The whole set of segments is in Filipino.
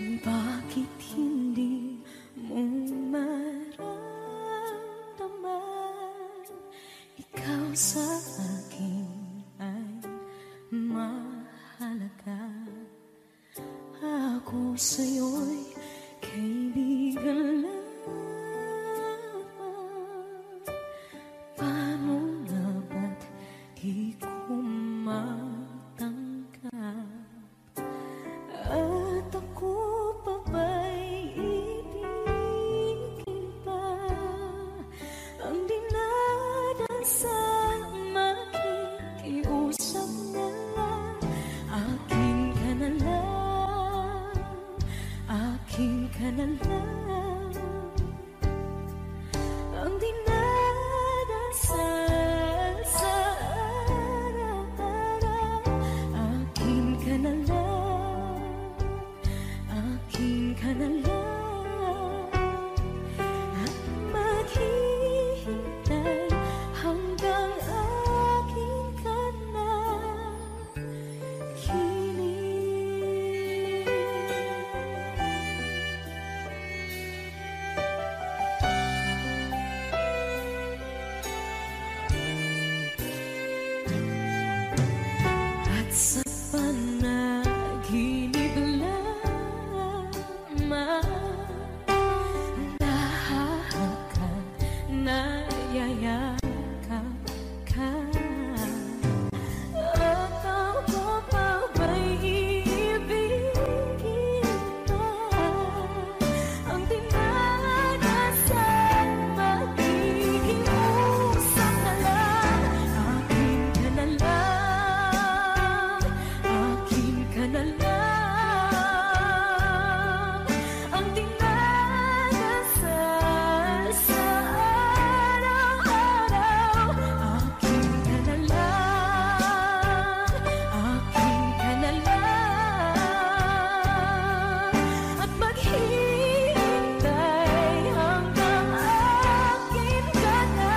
Bakit hindi mo maramdaman? Ikaw sa akin ay mahalaga. Ako sa'yo'y kaibigan lamang. Paano nga ba't di ko matanggap? At ako pa ba'y ibigin pa? Ang dinadansang makikiusap na lang. Akin ka na lang, akin ka na lang. Ang dinadasal sa araw-araw. Akin ka na lang, akin ka na lang. At maghihintay hanggang akin ka na kilig. At sa panaginip lamang nahahakot, nayayakap ka. At ako pa ba'y iibigin pa? Ang dinadasal magiging usap na lang. Akin ka na lang, akin ka na lang. Ang dinadasal sa araw-araw. Akin ka na lang, akin ka na lang. At maghihintay hanggang akin ka na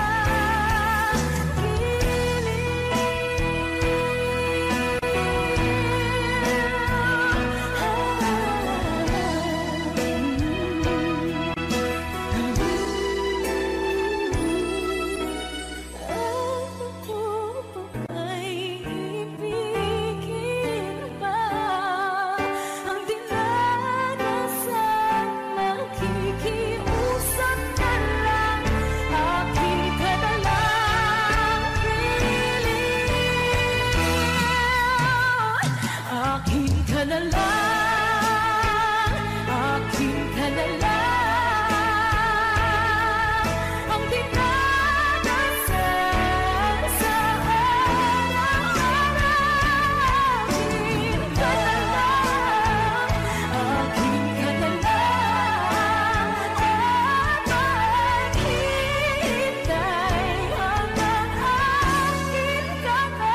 Ako pa ba'y ibigin pa? Ang dinadasal makikiusap na lang. Akin ka na lang, kilig. Akin ka na lang, akin ka na lang. Ang dinadasal sa araw-araw. Akin ka na lang, akin ka na lang. At maghihintay hanggang akin ka na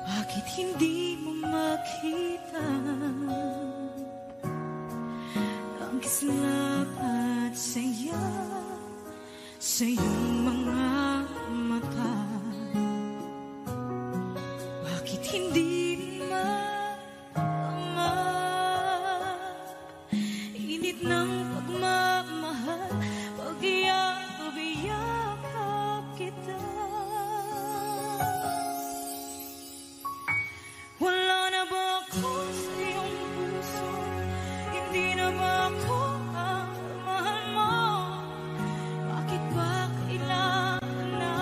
Bakit hindi mo makita ang kislapat saya sa iyong mga mata? Bakit hindi maama init ng pagmamahal pag iyakap kita? Wala na ba ako sa iyong puso? Hindi na ba ako ang mahal mo? Bakit ba kailangan na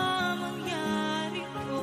mangyari to?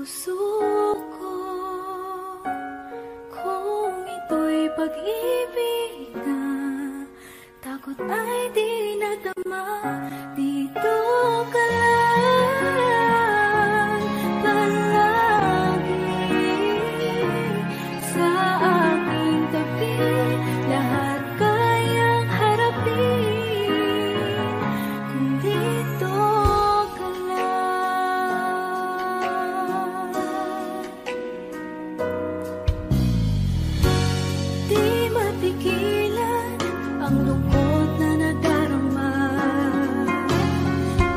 puso ko, kung ito'y pag-ibig na takot ay di nadama. Dito ka lang palagi sa aking tabi, lahat kayang harapin kung dito ka lang. Di mapigilan ang lungkot na nadarama,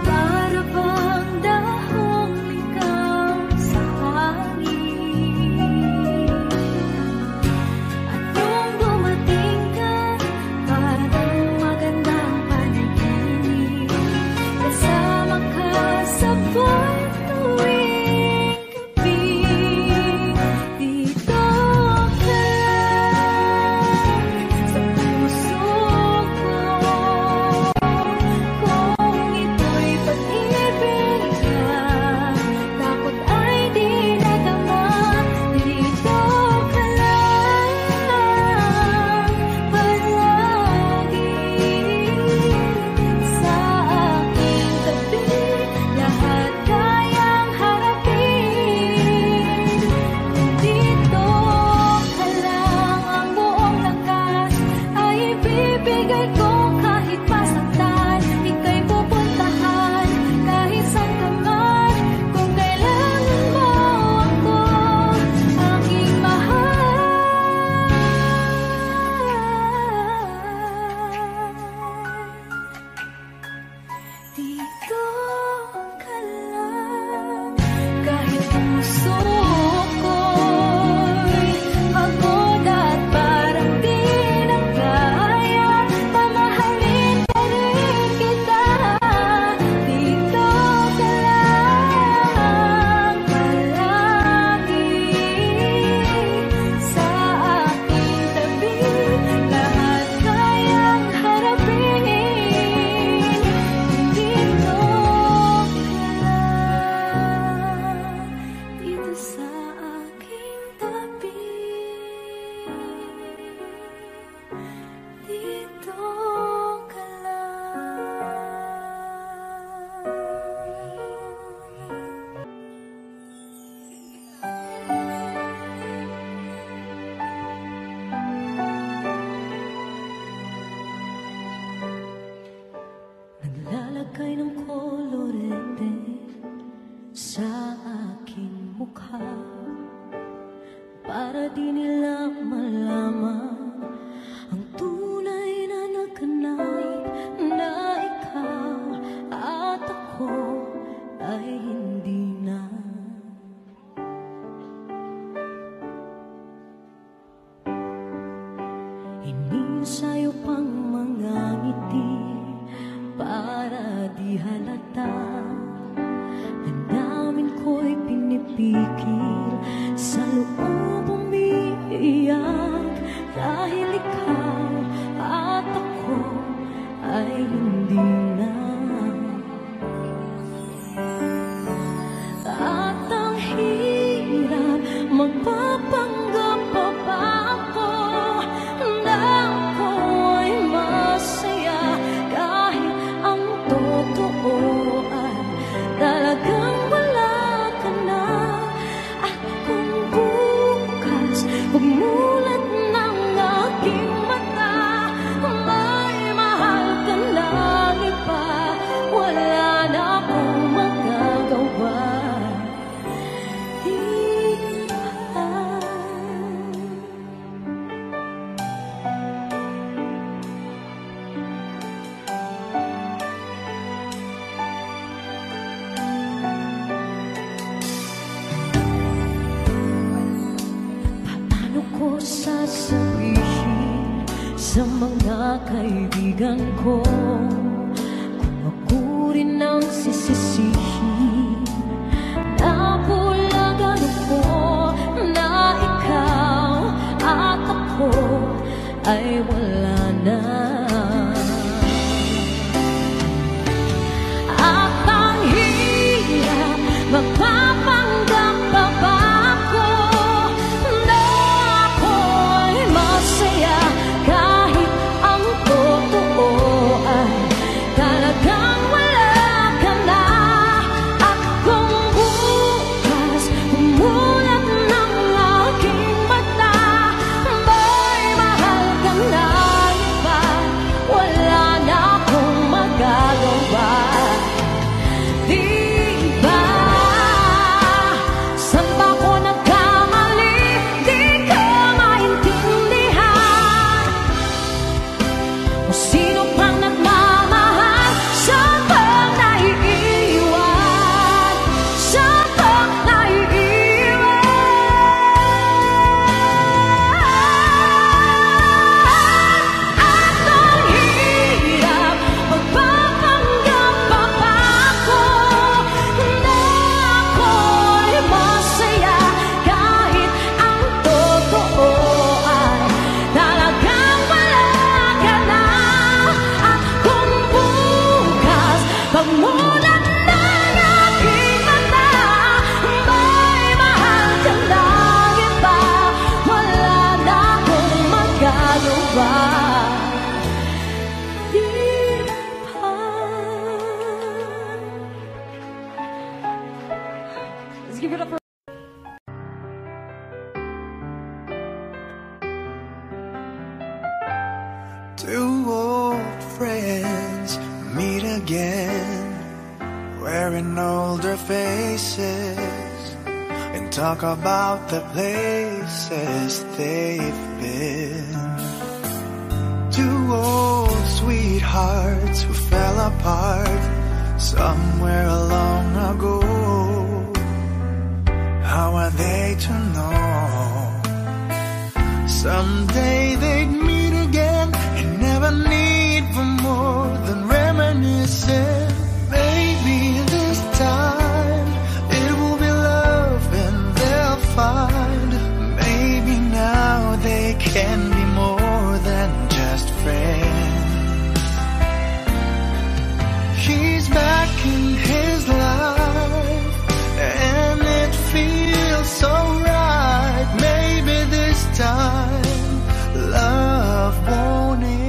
para bang dahong ikaw sa hangin. At nung dumating ka, parang magandang panaginip, kasama ka sa buhay tuwing gabi. Dito ka sa puso ko, kung ito'y pag-ibig na takot ay di nadama. Dito ka lang palagi sa aking tabi, lahat kayang harapin kung dito ka lang. Ang buong lakas ay ibibigay ko kahit masaktan, ika'y pupuntahan kahit saan ka man. Kung kailangan mo ako, aking mahal, dito ka lang. Kahit puso ko'y pagod at parang di na kaya, mamahalin pa rin kita. Dito ka lang palagi sa aking tabi, lahat kayang harapin kung dito ka lang. Dito sa aking tabi, dito ka Naglalagay ng kolorete sa aking mukha, para di nila malaman ang tunay na naganap, na ikaw at ako ay hindi na. Inisayo pang mga ngiti para di halata, damdamin ko'y pinipigil, sa loob umiiyak, dahil ikaw at ako ay hindi na. At ang hirap magpapanggap pa ba ako na ako ay masaya, kahit ang totoo ay talagang wala ka na. At kung bukas pagmulat ng aking mata, may mahal ka ng iba, wala na akong magagawa. Paano ko sasabihin sa mga kaibigan ko kung ako rin ang sisisihin? Napulagan ako na ikaw at ako ay wala na. At ang hirap magpapanggap pa Let's give it up for two old friends meet again, wearing older faces, and talk about the places they've been. Two old sweethearts who fell apart somewhere long ago. How are they to know? Someday they'd meet again and never need for more than reminiscing. Maybe this time it will be love and they'll find. Maybe now they can be more than just friends. He's back in his life and it feels so right. Maybe this time love won't end.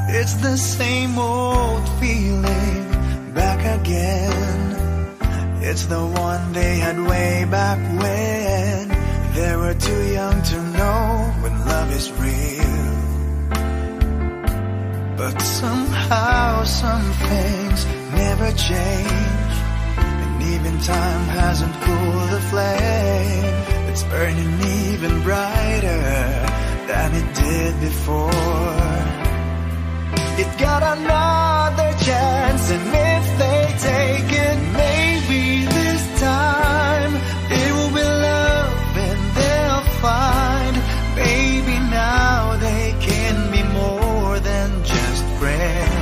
It's the same old feeling back again. It's the one they had way back when they were too young to know when love is real. But somehow some things never change, and even time hasn't cooled the flame. It's burning even brighter than it did before. It got another chance, and if they take it, maybe this time it will be love and they'll find. Maybe now they can be more than just friends.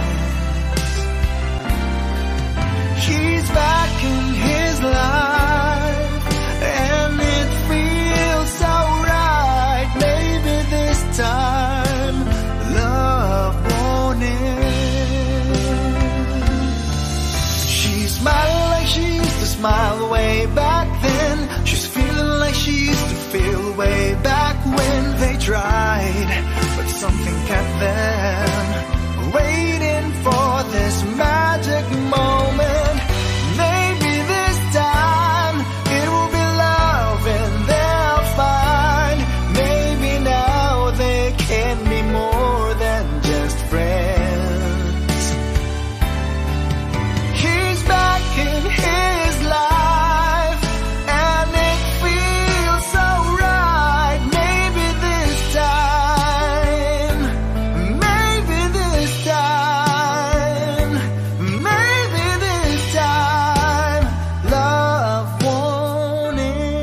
He's back in his life and it feels so right. Maybe this time love won't end. She's smiling like she used to smile way back then. She's feeling like she used to feel way back when they tried, but something kept them waiting for this magic moment. Maybe this time it will be love and they'll find. Maybe now they can be more than just friends. He's back in his life and it feels so right. Maybe this time, maybe this time, maybe this time love won't end.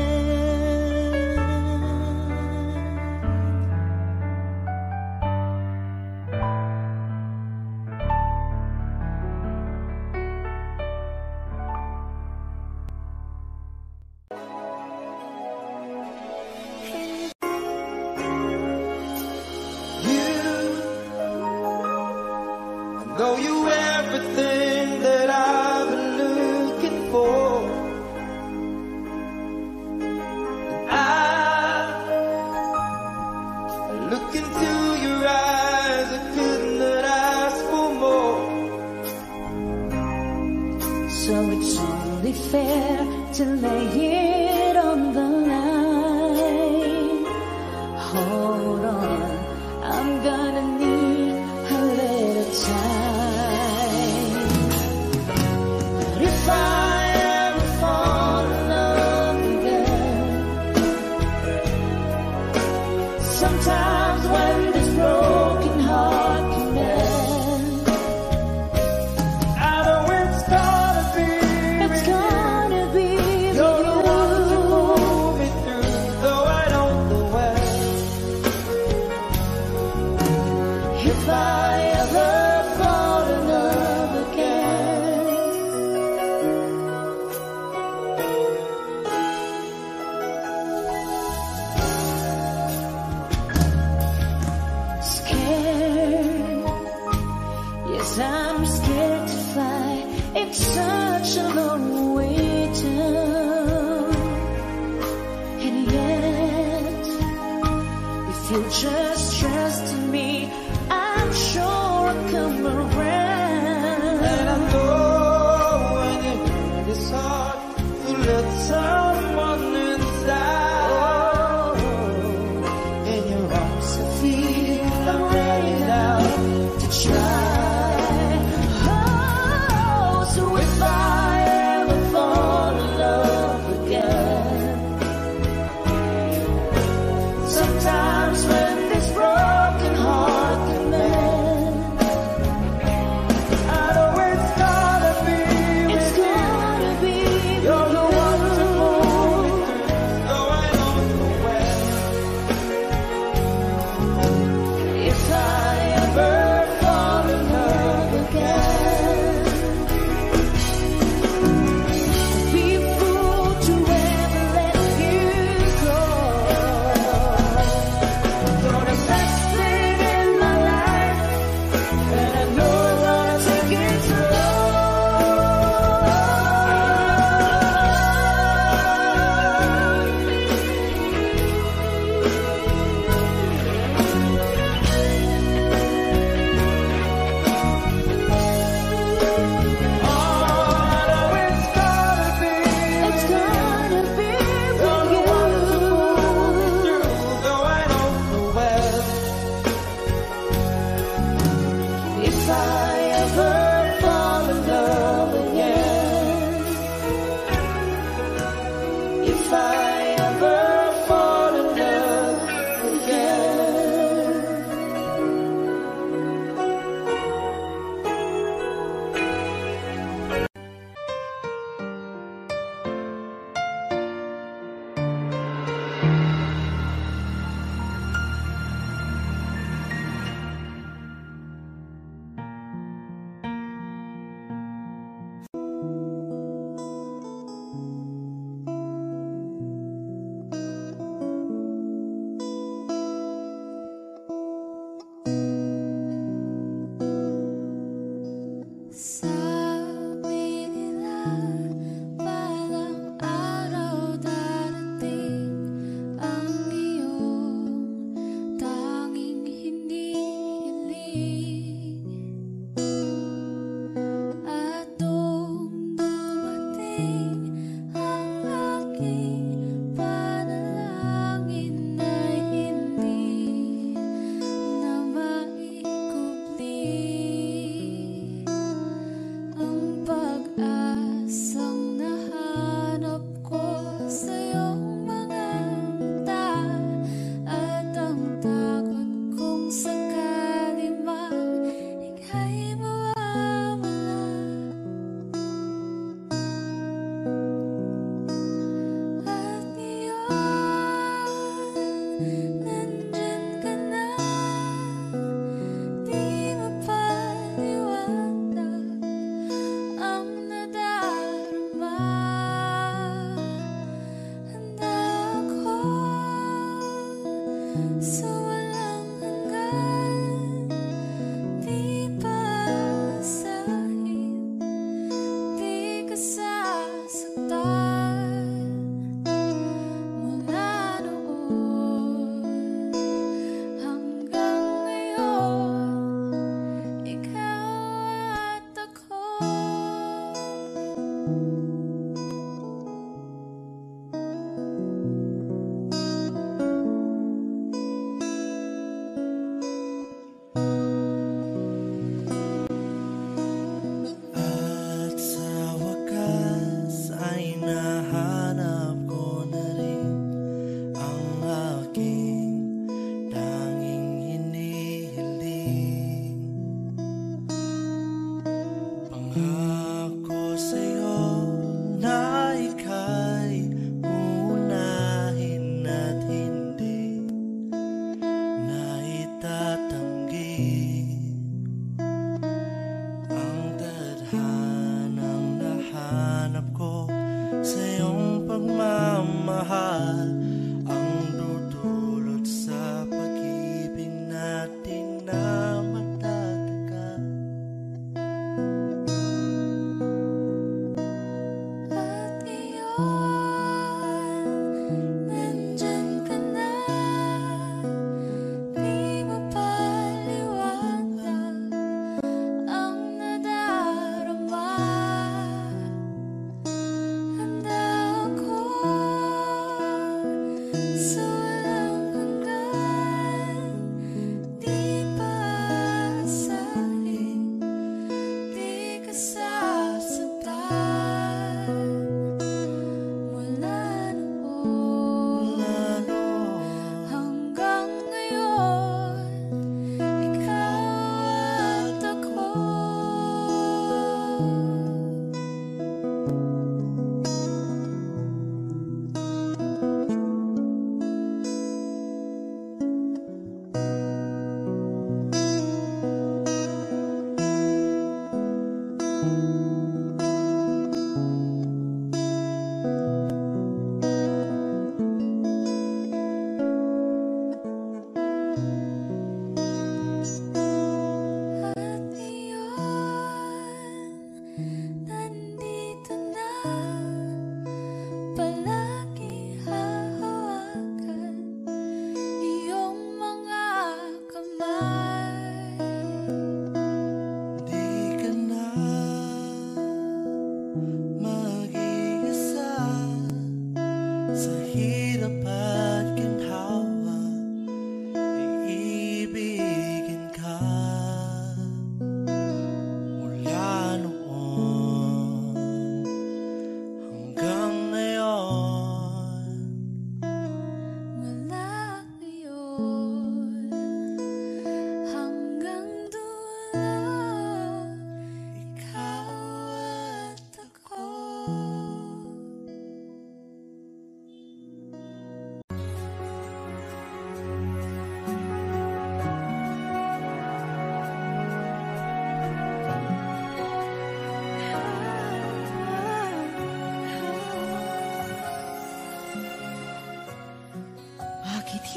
I know you everything that I've been looking for. I look into your eyes, I could not ask for more. So it's only fair to lay it on the line. Hold on, I'm gonna need a little time. But if I ever fall in love again, sometimes when this broken heart can mend, I know it's gonna be it's gonna be You're the one to you. pull me through, though I don't know when. If I ever fall in love again, scared, yes I'm scared to fly. It's such a long way down, and yet if you just trust in me, I'm sure I'll come around.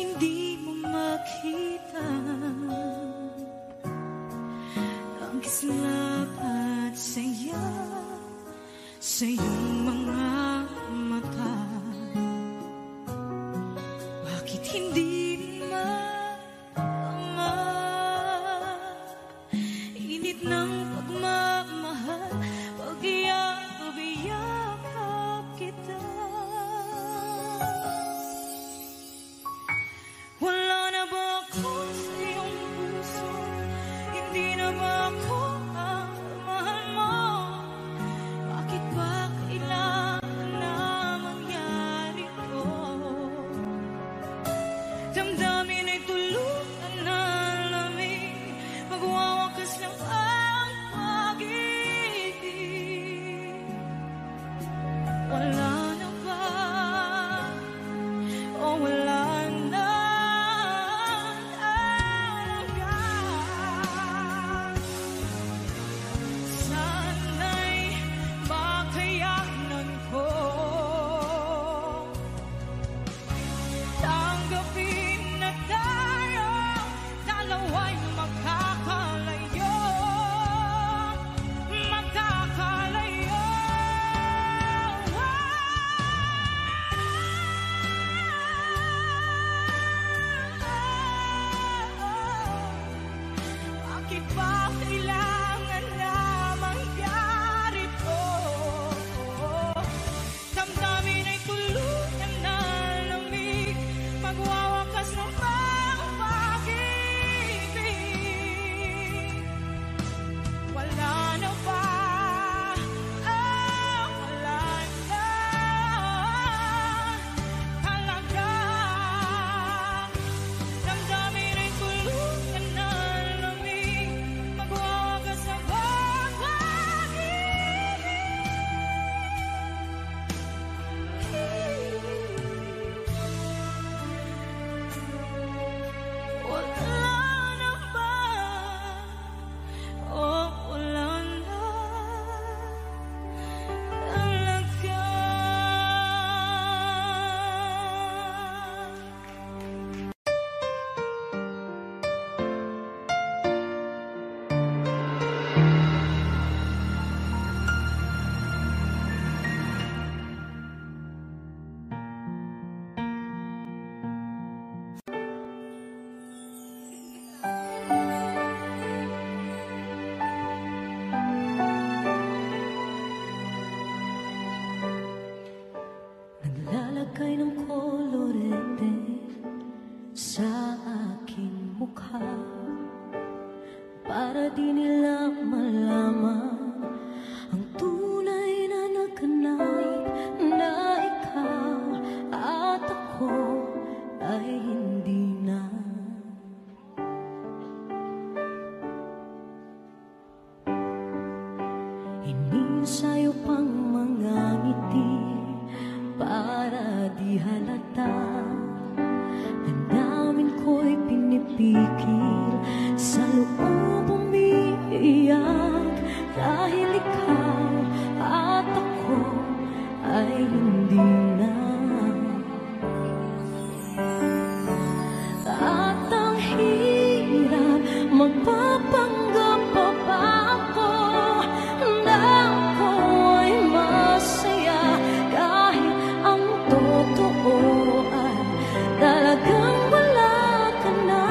Hindi mo makita ang kislap at saya sa iyong mga mata. Bakit hindi maama init ng pagmamahal pag iyakap kita? Wala na ba ako sa iyong puso? Hindi na ba ako ang mahal mo? Bakit ba kailangan na mangyari to? Damdamin ay tulutan na lamig, magwawakas lang ang pag-ibig. Wala na ba? O wala na? Naglalagay ng kolorete sa aking mukha para di nila malaman ang tunay na naganap na ikaw at ako ay hindi na. Hinihin sa'yo pang mga ngiti para di halata. Damdamin ko'y pinipigil sa loob umiiyak dahil ikaw at ako ay hindi na. At ang hirap magpapanggap pa ba ako na ako ay masaya kahit ang totoo ay talagang wala ka na.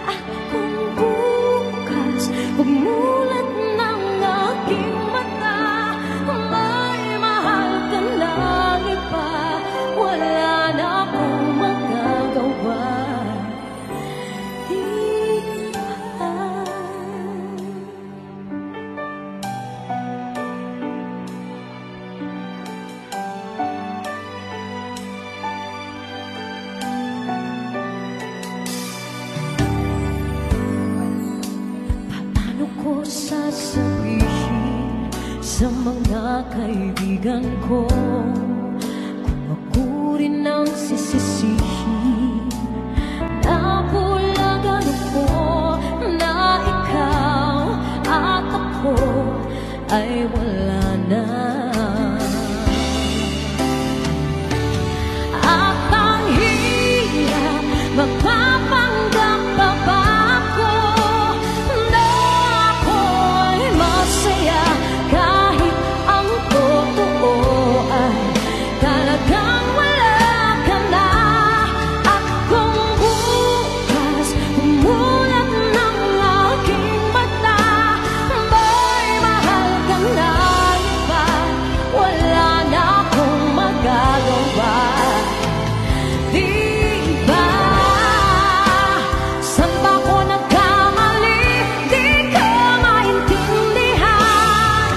At kung bukas pagmulat ng aking mata may mahal ka lang iba, wala na akong magagawa. Paano ko sasabihin sa mga kaibigan ko kung ako rin ang sisisihin? Nabulagan ako na ikaw at ako ay wala na. At ang hirap magpapanggap pa ba ako na ako ay masaya kahit ang totoo ay talagang wala ka na. At kung bukas umulat ng aking mata may mahal ka na iba, wala na akong magagawa. Di ba? Saan ba ako nagkamali? Di ka maintindihan.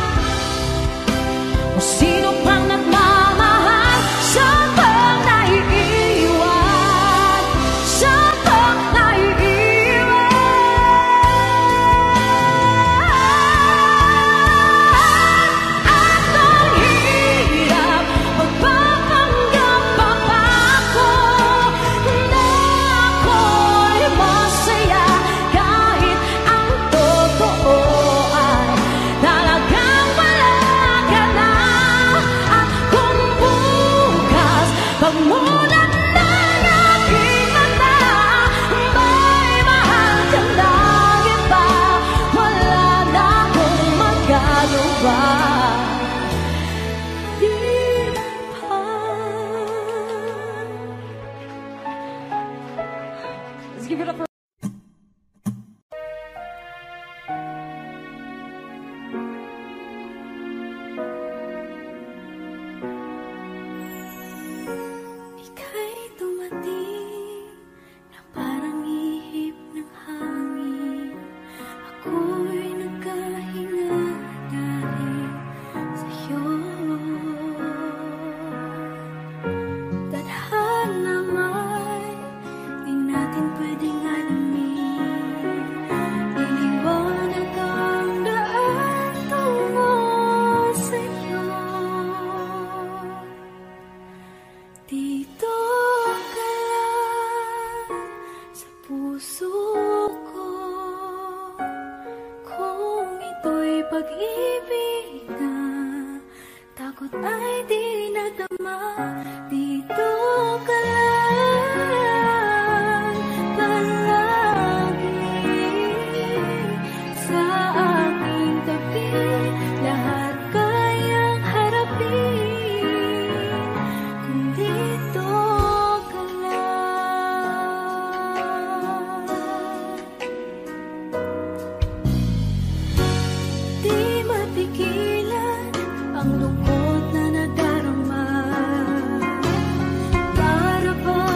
O sino pang nagmamahal? Saan bang naiiwan? Saan bang naiiwan? At ang hirap magpapanggap pa ba ako na ako'y masaya kahit ang totoo ay talagang wala ka na. At kung bukas pagmulat ng aking mata may mahal ka lang iba, wala na akong magagawa. Di ba? Let's give it up for Ika'y dumating na parang ihip ng hangin. Ako'y nagkahinga dahil sa'yo. Tadhana may di natin pwedeng alamin. Iliwanag ang daan tungo sa'yo. Dito ka lang sa puso ko. Kung ito'y pag-ibig na takot ay di nadama. Dito ka lang palagi sa aking tabi. Lahat kayang harapin kung dito ka lang. Di mapigilan ang lungkot na nadarama. Para ba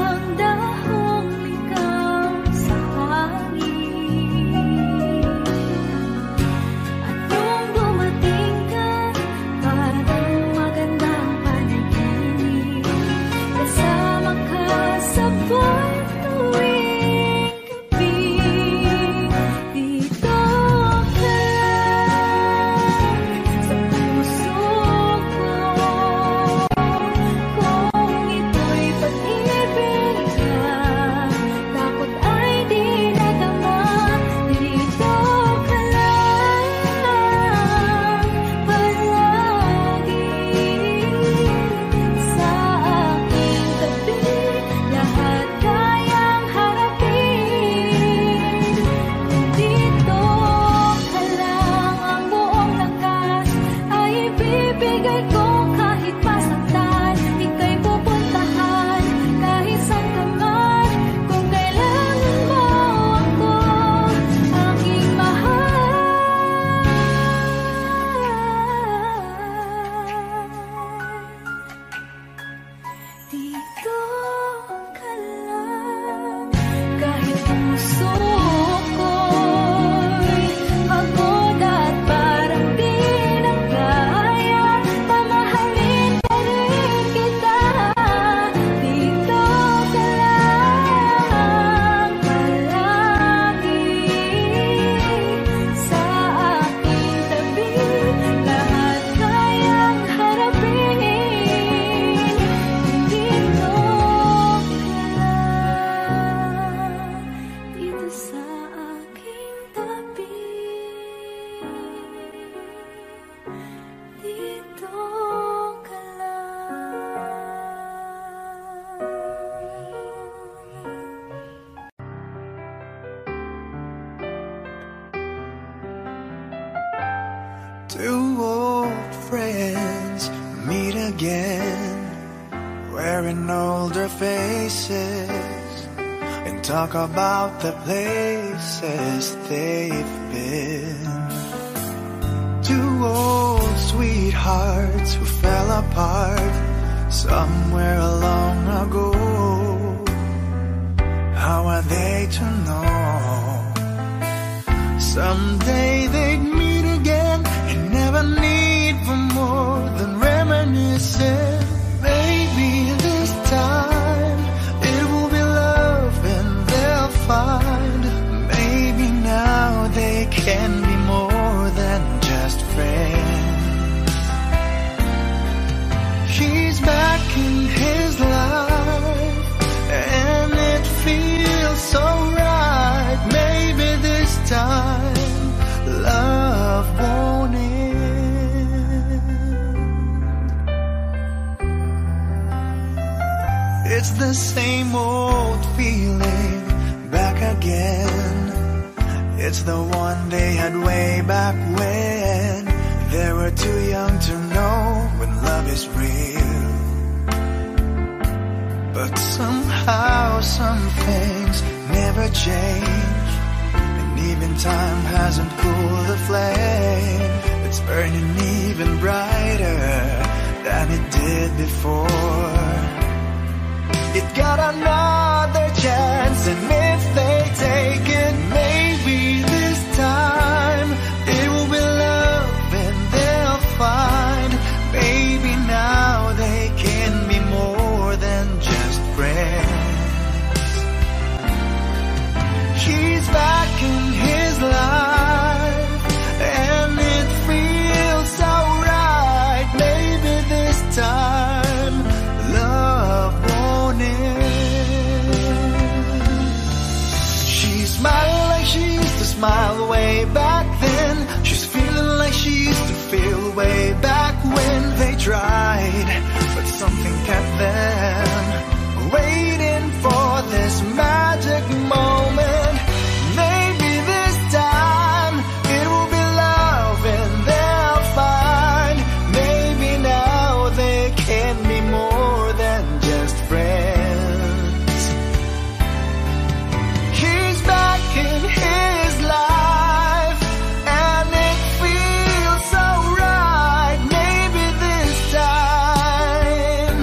Two old friends meet again, wearing older faces, and talk about the places they've been. Two old sweethearts who fell apart somewhere long ago. How are they to know? Someday they'd meet again and never need for more than reminiscing. Maybe this time it will be love and they'll find. Maybe now they can be more than just friends. She's back in his life and it feels so right. Maybe this time love won't end. It's the same old feeling back again. It's the one they had way back when they were too young to know when love is real. But somehow some things never change, and even time hasn't cooled the flame. It's burning even brighter than it did before. It got another chance, and if they take it, maybe this time it will be love and they'll find. Maybe now they can be more than just friends. She's back in his life and it feels so right. Maybe this time love won't end. She's smiling like she used to smile way back then. She's feeling like she used to feel way back when they tried, but something kept them waiting for this magic moment. Maybe this time it will be love and they'll find. Maybe now they can be more than just friends. He's back in his life and it feels so right. Maybe this time,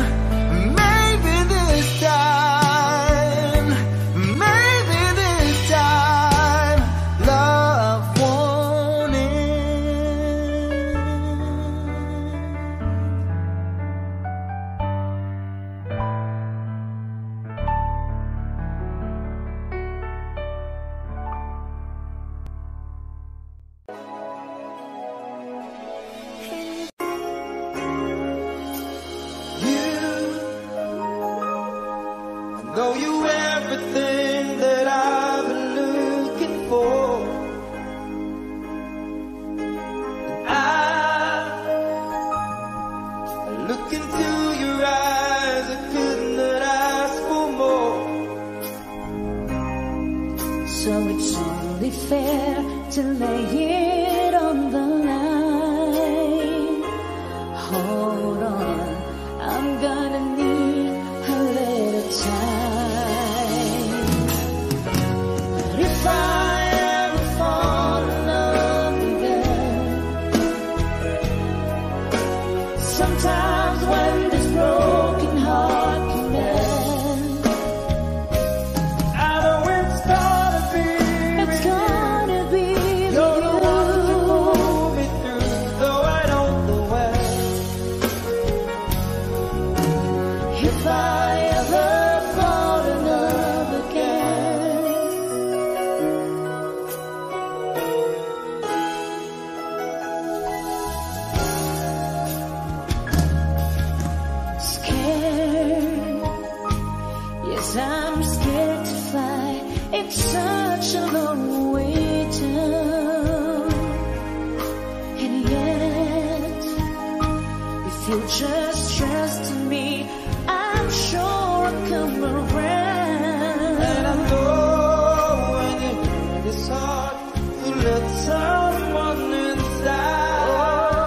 maybe this time, maybe this time love won't end. Though you everything that I've been looking for, I look into your eyes, I could not ask for more. So it's only fair to lay it on the line. Hold on, I'm gonna need a little time. But if I ever fall in love again, sometimes when this broken heart can mend, I know it's gonna be it's gonna be you're the with one to you. pull me through, though I don't know when. If I ever fall in love again, scared, yes I'm scared to fly. It's such a long way down, and yet if you just trust me, I'm sure I'll come around. And I know when you hear this heart, you let someone inside.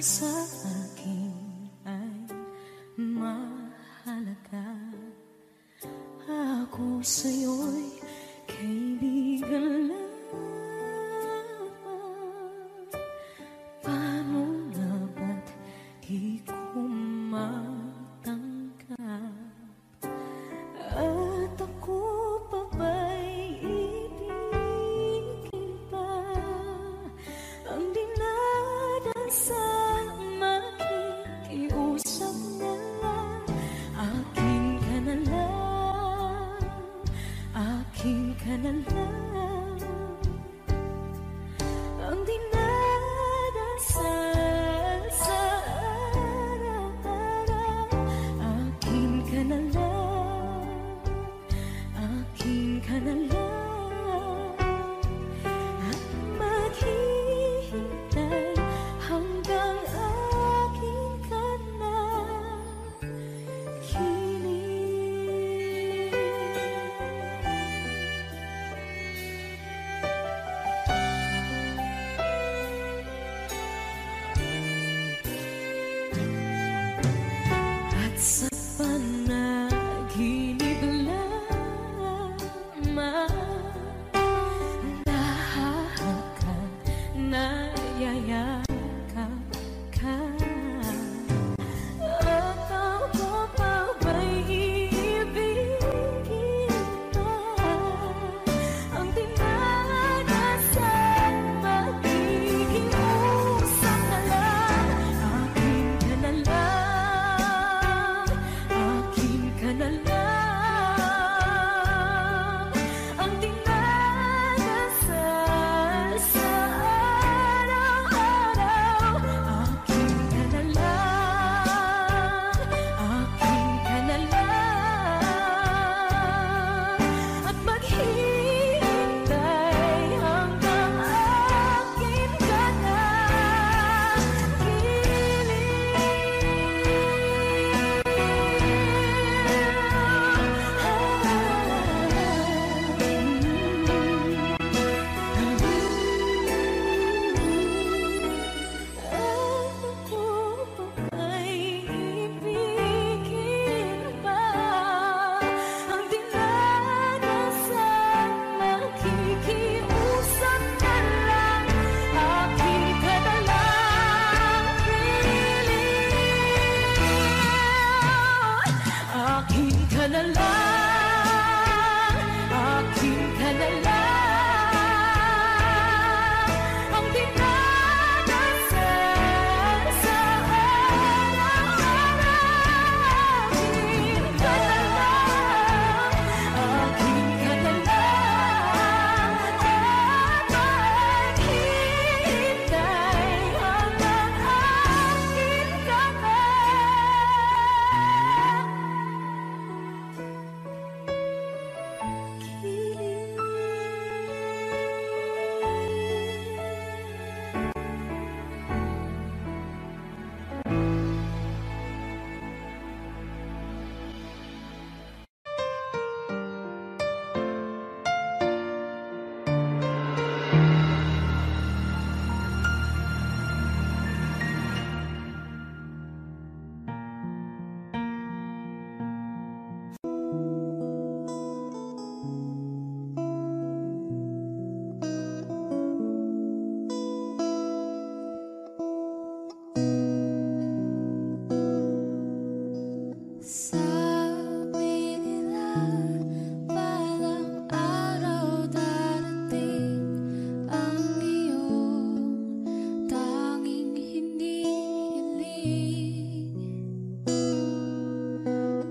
sa akin ay mahalaga. Ako sa'yo'y kaibigan lang. Paano nga ba't di ko matanggap? At ako pa ba'y ibigin pa? Ang dinadansang makikiusap na lang. Akin ka na lang, akin ka na lang. Ang dinadasal sa araw-araw. Akin ka na lang, akin ka na lang. At maghihintay hanggang akin ka na hiling. At sa panaginip lamang nahahakan, nayayakap ka. At ako pa ba'y iibigin pa? Ang dinadasal makikiusap na lang. Akin ka na lang, akin ka na lang. Ang dinadasal sa araw-araw. Akin ka na lang, akin ka na lang. At maghihintay hanggang akin ka na Ako pa ba'y ibigin pa? Ang dinadasal makikiusap na lang. Akin ka na lang, akin ka na lang, akin ka na lang. Ang dinadasal sa araw-araw. Akin ka na lang, akin ka na lang. At maghihintay hanggang akin ka na Sabi nila parang araw darating ang iyong tanging hinihiling.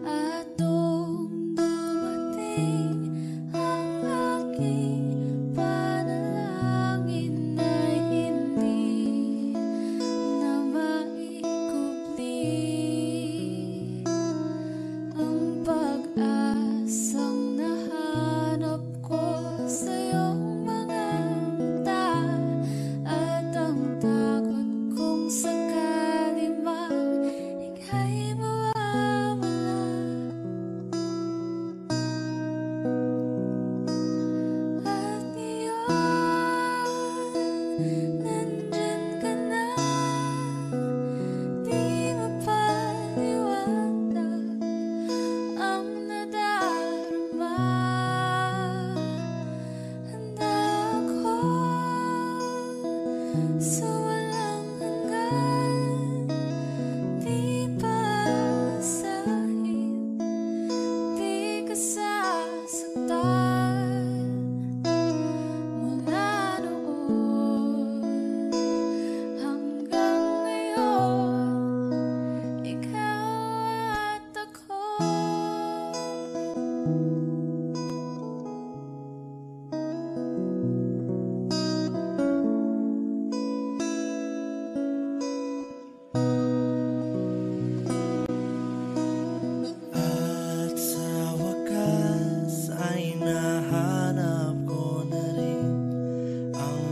At nung dumating ang aking panalangin ay hindi na maikubli. Ang pag-asang nahanap ko sa iyong mga mata, at ang takot kong sakali mang ika'y mawawala. At ngayon, nandyan ka na. sa walang hanggan. Di pa sahid, di ka sasaktan. Mula noon hanggang ngayon, ikaw at ako. At sa wakas ay nahanap ko na rin ang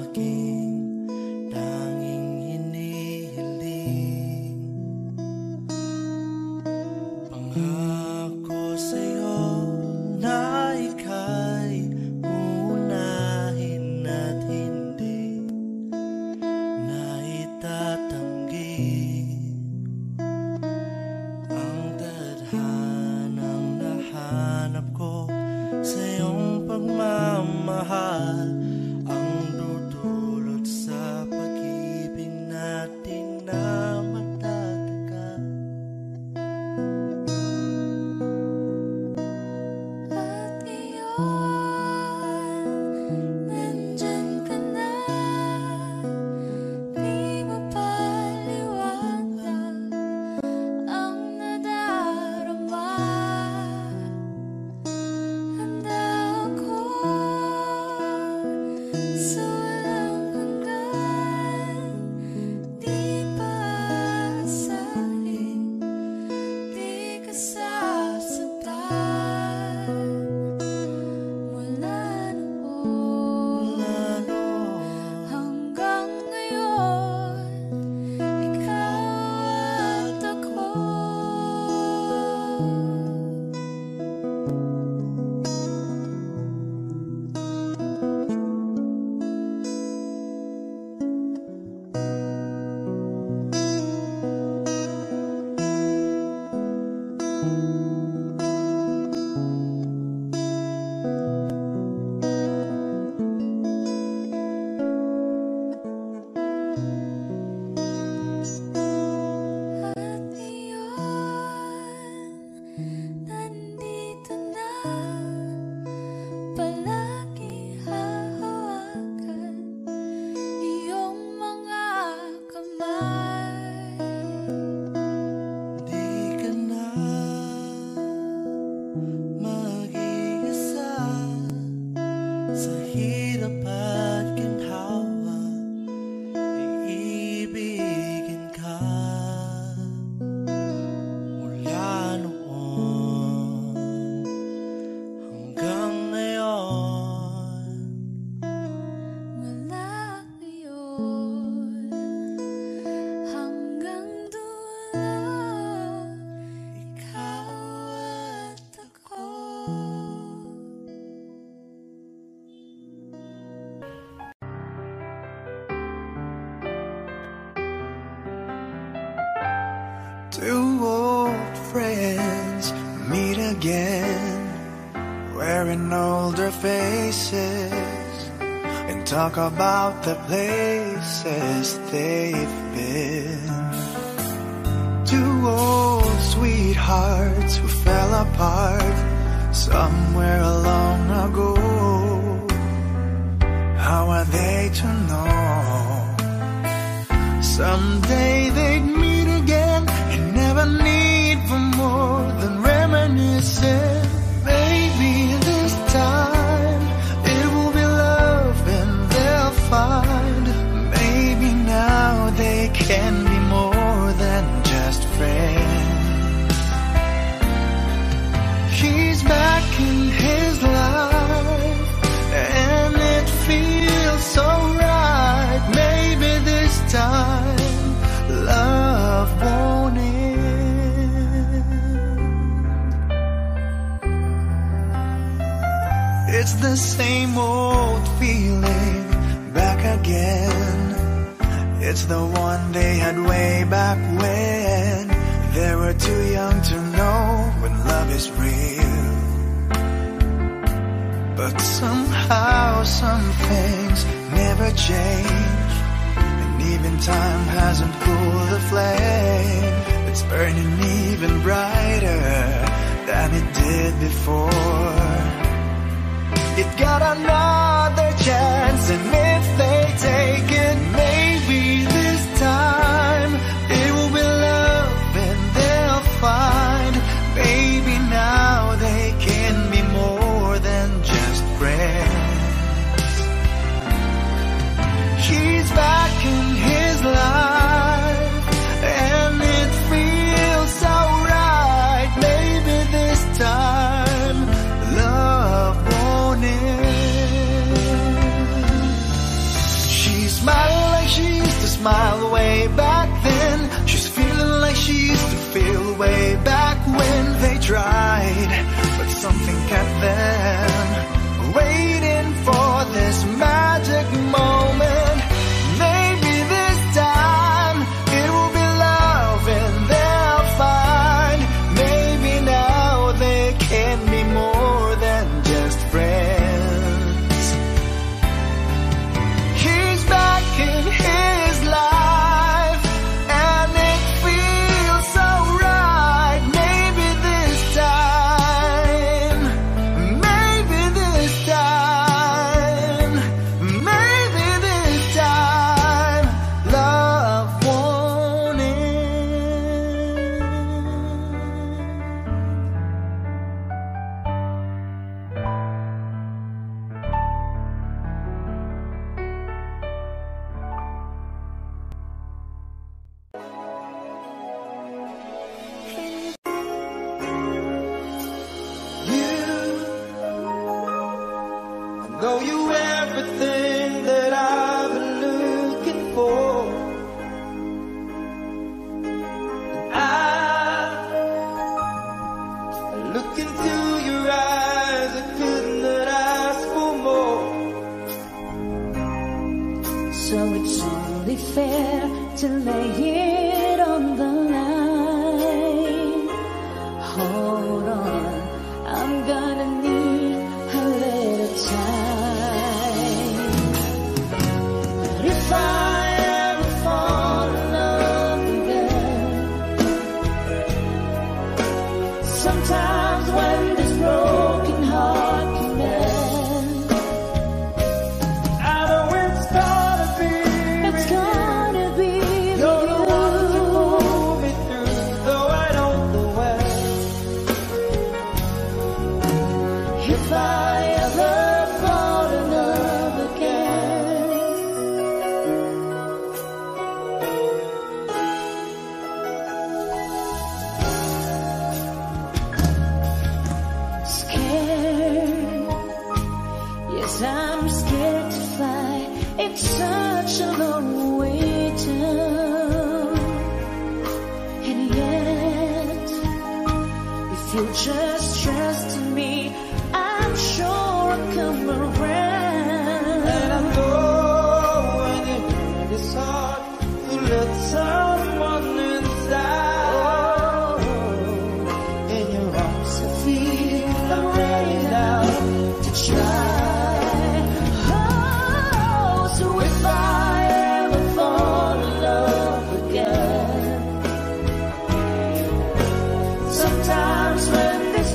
aking tanging hinihiling. Pangako sa'yo na ika'y uunahin at hindi na itatanggi ang tadhanang nahanap ko sa iyong pagmamahal, ang dudulot sa pag-ibig natin na magtatagal. At ngayon, nandyan ka na. Di mapaliwanag ang nadarama. Handa ako sa walang hanggan. Di pa sahid, di ka sasaktan. Mula noon hanggang ngayon, ikaw at ako. At ngayon, nandito na. Palagi hahawakan iyong mga kamay. Di ka na mag-iisa sa hirap at ginhawa, iibigin ka. Mula noon hanggang ngayon, Mula ngayon hanggang dulo, ikaw at ako. Two old friends meet again, wearing older faces, and talk about the places they've been. Two old sweethearts who fell apart somewhere long ago. How are they to know? Someday they'd meet again and never need for more than reminiscing. Maybe this time it will be love and they'll find. Maybe now they can be more than just friends. She's back in his life and it feels so right. Maybe this time love won't end. It's the same old feeling back again. It's the one they had way back when they were too young to know when love is real. But somehow some things never change. time hasn't cooled the flame. It's burning even brighter than it did before. It got another chance, and if they take it, maybe this time it will be love and they'll find. Maybe now they can be more than just friends. She's back in his life, and it feels so right. Maybe this time love won't end. She's smiling like she used to smile way back then. She's feeling like she used to feel way back when they tried, but something kept them waiting for this magic moment. Maybe this time it will be love and they'll find. Maybe now they can be more than just friends. He's back in his life, and it feels so right. Maybe this time, maybe this time, maybe this time, love won't end. Know you everything that I've been looking for. I look into your eyes, I could not ask for more. So it's only fair to lay it on the line. Hold on, I'm gonna need a little time. But if I ever fall in love again, sometimes when this broken heart can mend, I know it's gonna be it's gonna be you're the one to with you. pull me through, though I don't know when. If I ever fall in love again, scared, yes, I'm scared to fly. It's such a long way down, and yet if you just trust in me, I'm sure I'll come around. And I know when you hurt his heart, you let someone inside. In your arms, I feel I'm ready now to try. Oh, so if I ever fall in love again, sometimes when this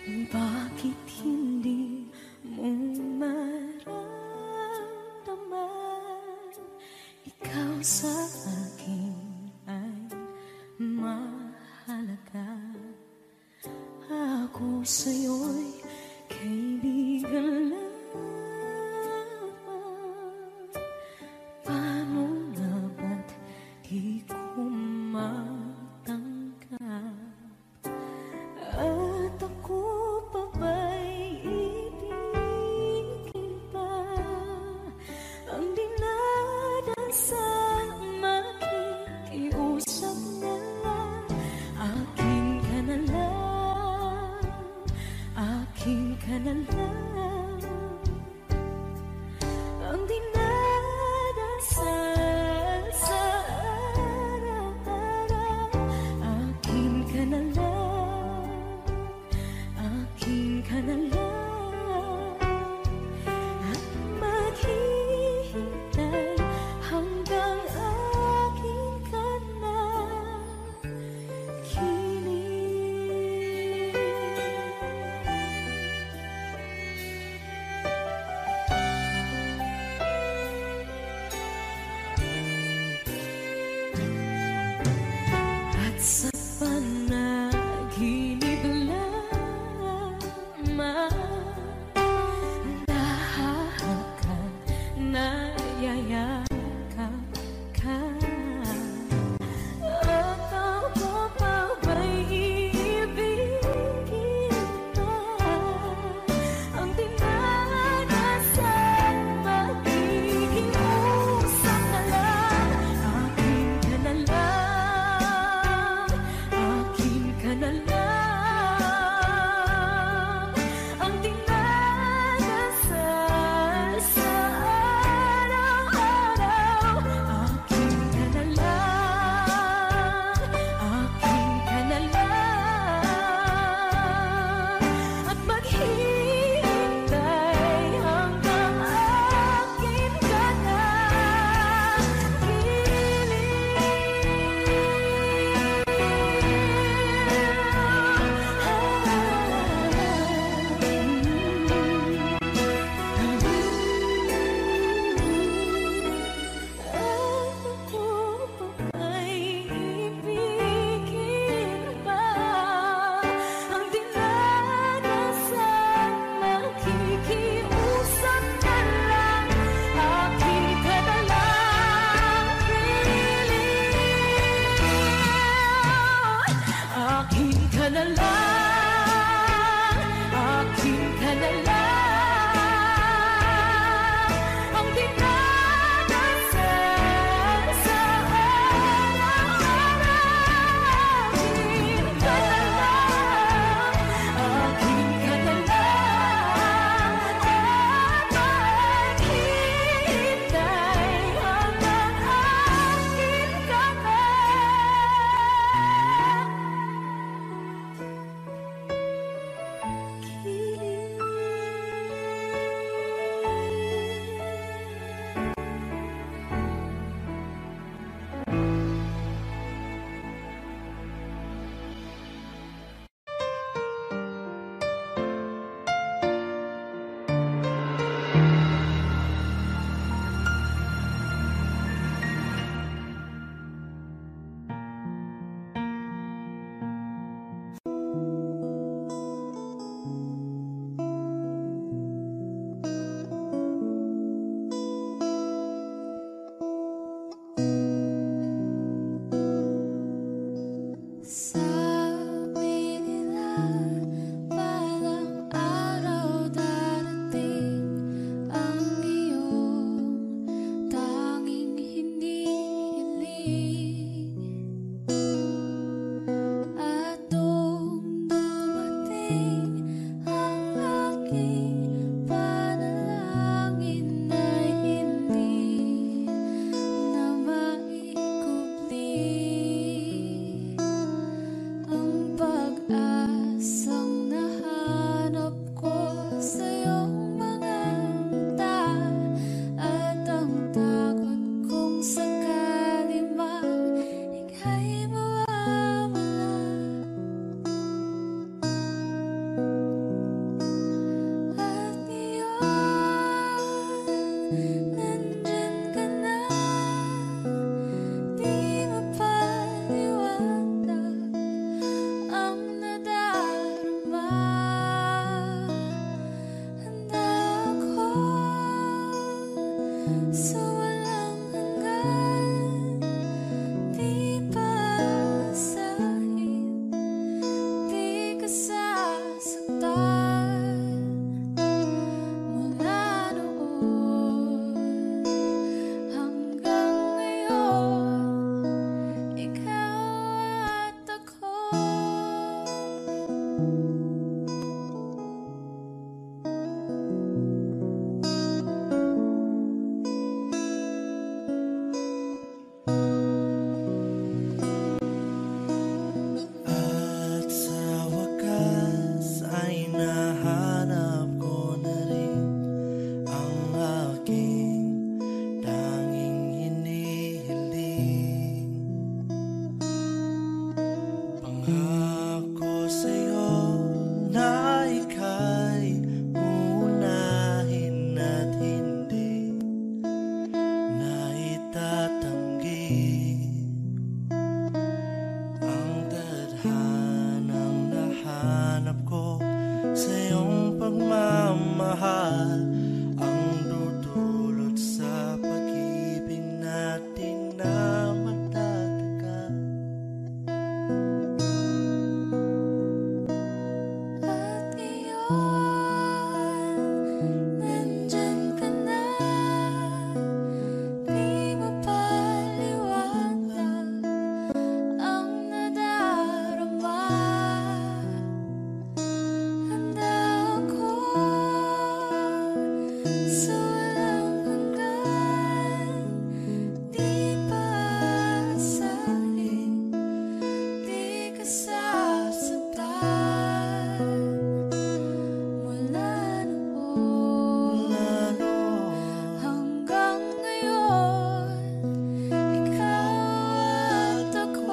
Bakit hindi mo maramdaman? Ikaw sa akin ay mahalaga. Ako sa'yo'y kaibigan lamang. Paano nga ba't di ko matanggap? At ako pa ba'y ibigin pa? Ang dinadasang makikiusap na lang. Akin ka na lang, akin ka na lang. Ang dinadasal sa araw-araw. Akin ka na lang, akin ka na lang. At maghihintay hanggang akin ka na kilig. At sa panaginip lamang nahahagkan, nayayakap ka. At ako pa ba'y iibigin pa? Ang dinadasal makikiusap na lang. Akin ka na lang, sa iyong pagmamahal ang dudulot sa pag-ibig natin na matatagal. At iyon, nandyan ka na, di mapaliwanag ang nadarama. Handa ako sa walang hanggan, di paasahin, di ka sasaktan. Mula noon hanggang ngayon, ikaw at ako.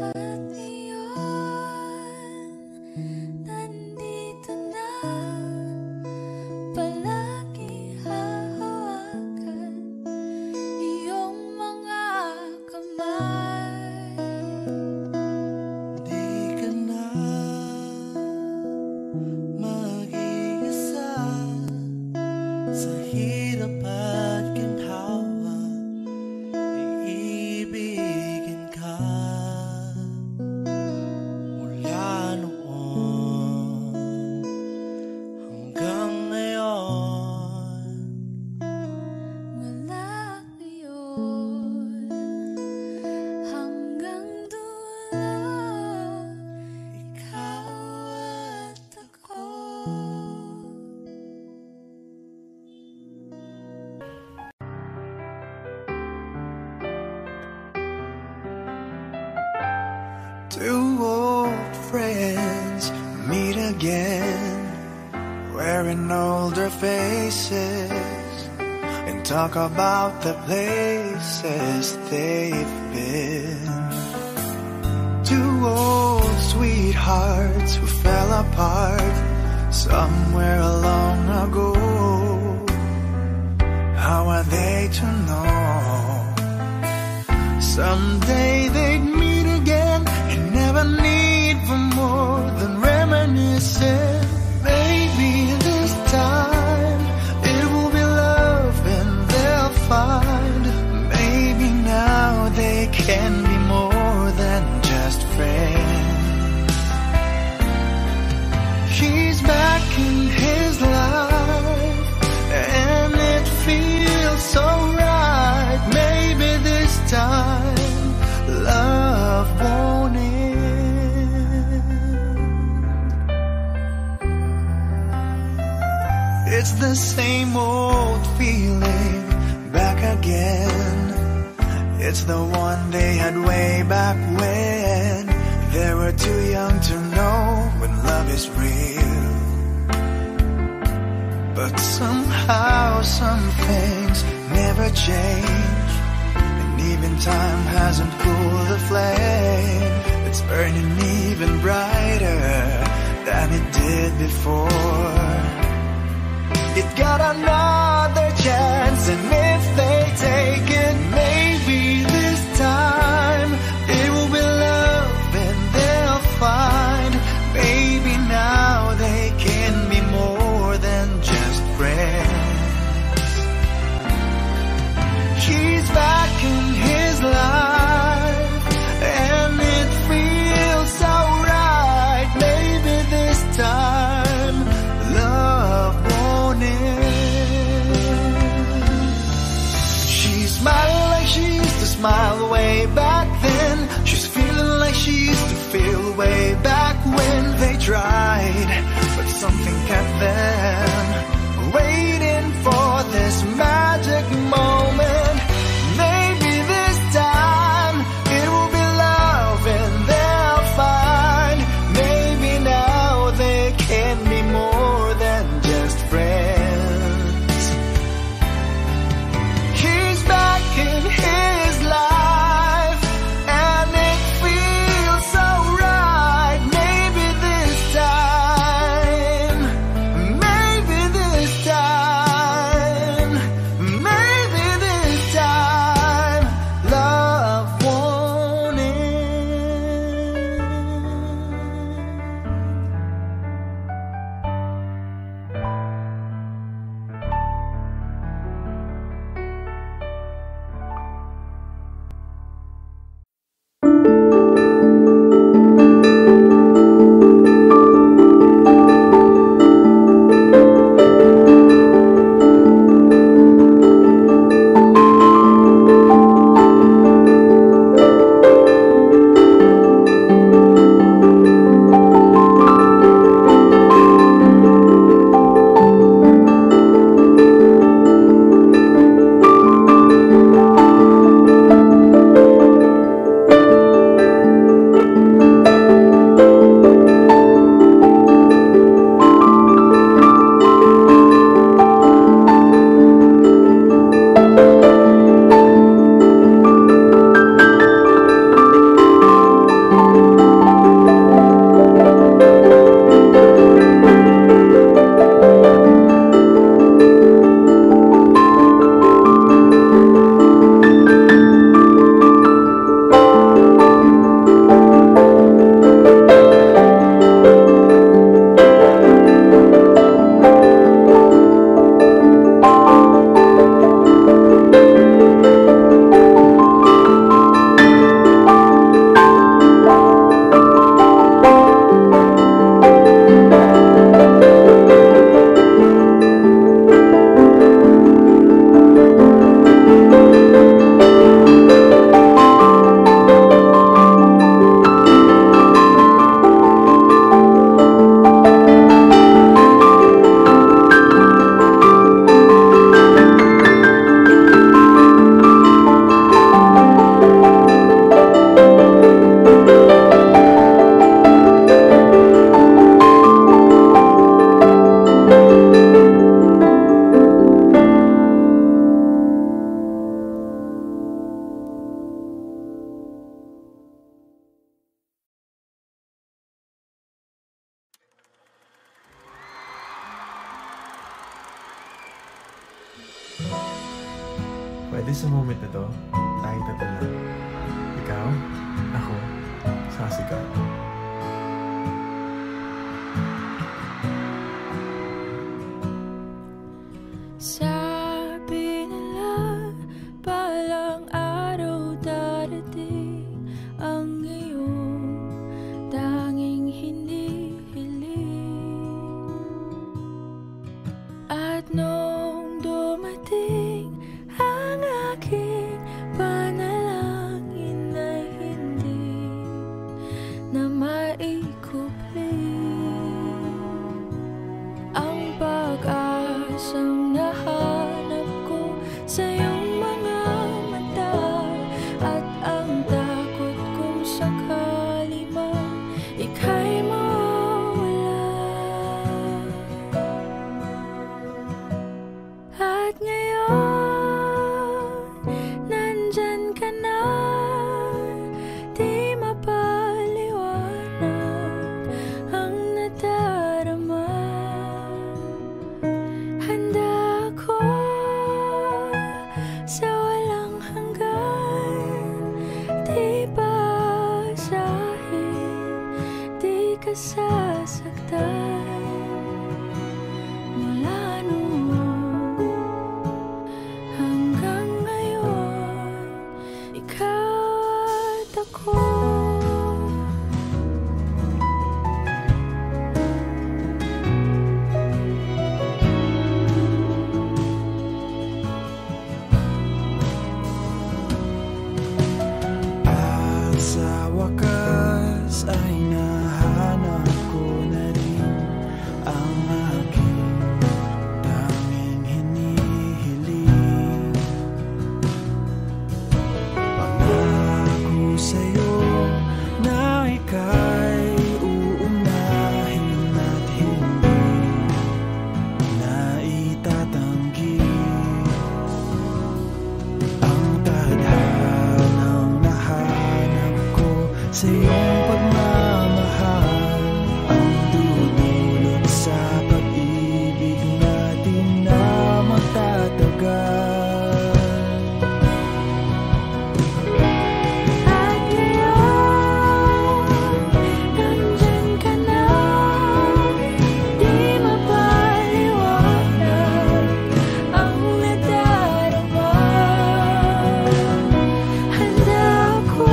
At iyon, nandito na, palagi hahawakan iyong mga kamay. Di ka na mag-iisa sa hirap at ginhawa, iibigin ka mula noon hanggang ngayon. Mula ngayon hanggang dulo, ikaw at ako. Two old friends meet again, wearing older faces, and talk about the places they've been. Two old sweethearts who fell apart somewhere long ago. How are they to know? Someday they'd meet again and never need for more than reminiscing. Maybe this time it will be love and they'll find. Maybe now they can be more than just friends. She's back in his life and it feels so right. Maybe this time love won't end. It's the same old feeling back again. It's the one they had way back when they were too young to know when love is real. But somehow some things never change, and even time hasn't cooled the flame. It's burning even brighter than it did before. It got another chance, and if they take it, maybe this time it will be love and they'll find. Maybe now they can be more than just friends. She's back in his life and it feels so right. Maybe this time love won't end. She's smiling like she used to smile way back then. She's feeling like she used to feel way back when they tried, but something kept them waiting for this magic moment. Maybe this time it will be love and they'll find. Maybe now they can be more than just Pwede sa moment na to, tayong tatlo lang. Ikaw, ako, saka si God. Sabi nila, palang araw darating ang iyong tanging hinihiling. At nung dumating ang aking panalangin ay hindi na maikupli. Ang pag-asang nahanap ko sa iyong mga mata, at ang takot kong sakali man ika'y mawala. At ngayon, nandyan ka na, di mapaliwanag ang nadarama. Handa ako sa walang hanggan, di basahin, di ka sasaktan. Mula noon hanggang ngayon, ikaw at ako. At sa wakas ay nahanap ko na rin ang aking tanging hinihiling. Pangako sa'yo na ika'y uunahin at hindi na itatanggi. Ang tadhanang nahanap ko sa iyong pagmamahal, ang dudulot sa pag-ibig natin na magtatagal. At ngayon, nandyan ka na, di mapaliwanag ang nadarama. Handa ako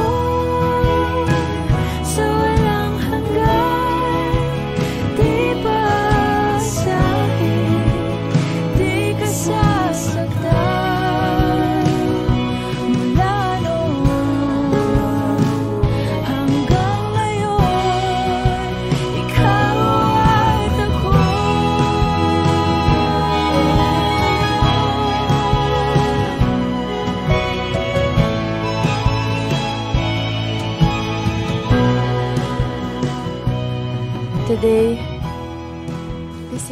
sa walang hanggan, di basahin, di ka sasaktan. Mula noon hanggang ngayon, ikaw at ako. Today, this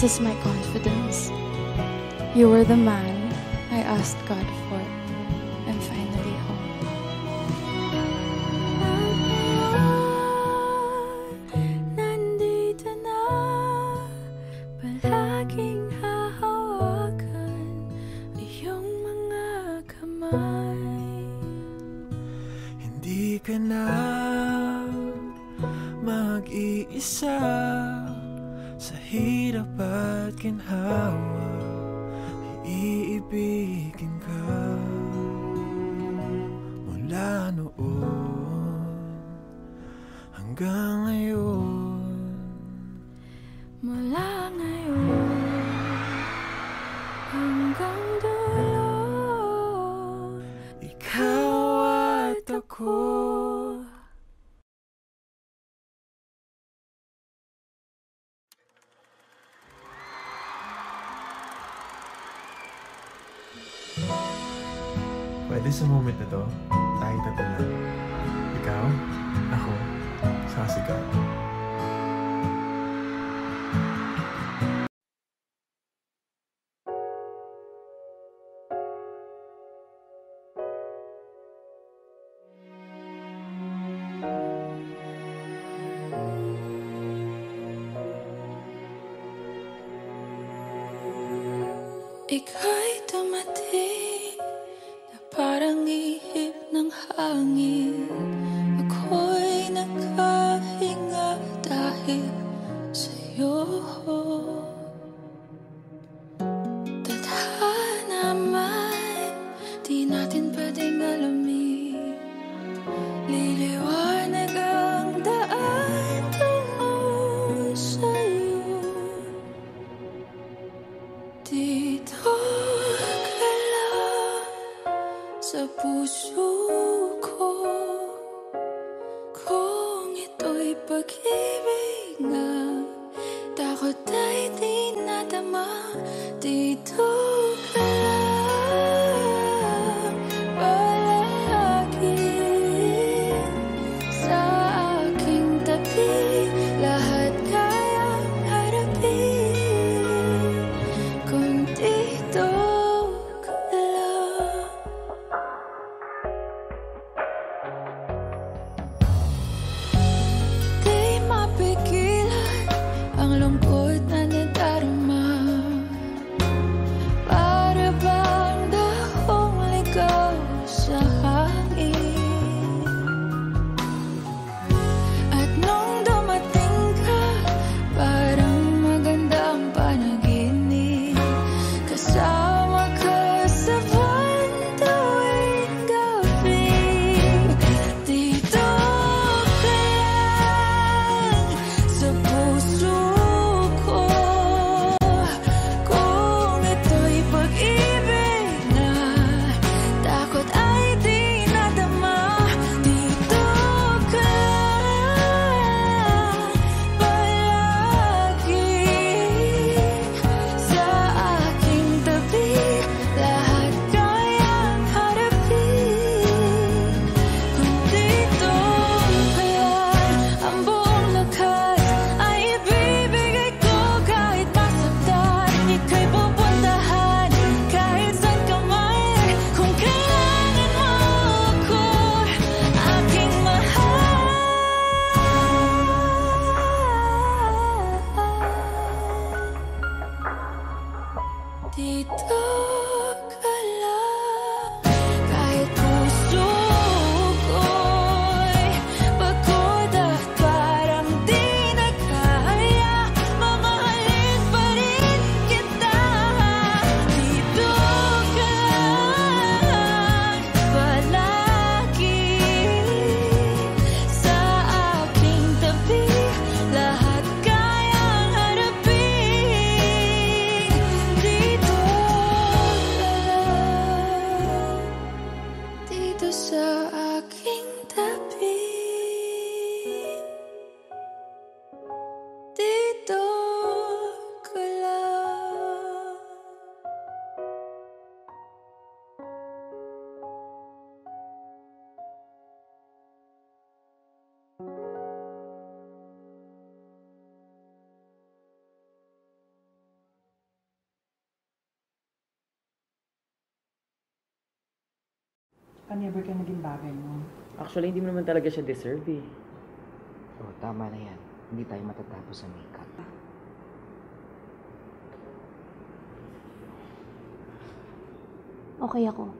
is my confidence. You were the man I asked God for. I'm finally home. Nandito na, palaging hahawakan iyong mga kamay. Hindi ka na mag-iisa sa hirap at ginhawa, iibigin ka. Mula noon hanggang ngayon, Mula ngayon hanggang dulo, ikaw at ako. Pwede sa moment na to, tayong tatlo lang. Ikaw, ako, saka si God. Ika'y dumating na parang ihip ng hangin. Ako'y nakahinga dahil sa'yo. Tadhana man, di natin pwedeng alamin. Liliwanag ang daan tungo sa'yo. Dito ka lang sa puso ko. Kung ito'y pag-ibig nga, takot ay di nadama. Dito ka lang palagi sa aking tabi. Lahat kayang harapin kung dito ka lang. Di mapigilan ang lungkot na nadarama. Para bang dahong ligaw sa hangin. At nung dumating ka, parang magandang panaginip. Kasama ka sa buwan tuwing gabi. Dito ka lang sa puso ko. Kung ito'y pag-ibig na, takot ay di nadama. Dito ka lang palagi sa aking tabi. Lahat kayang harapin kung dito ka lang. Ang buong lakas ay ibibigay ko kahit masaktan. Ika'y pupuntahan kahit saan ka man. Kung kailangan mo ako, aking mahal. Dito ka lang kahit puso ko'y pagod at parang di na kaya. Mamahalin pa rin kita. Dito ka lang palagi sa aking tabi. Lahat kayang harapin. Dito ka lang, dito sa aking tabi. Dito ka lang. Never ka naging bagay mo. Actually, hindi mo naman talaga siya deserve eh. Oh, tama na yan. Hindi tayo matatapos sa makeup. Okay ako.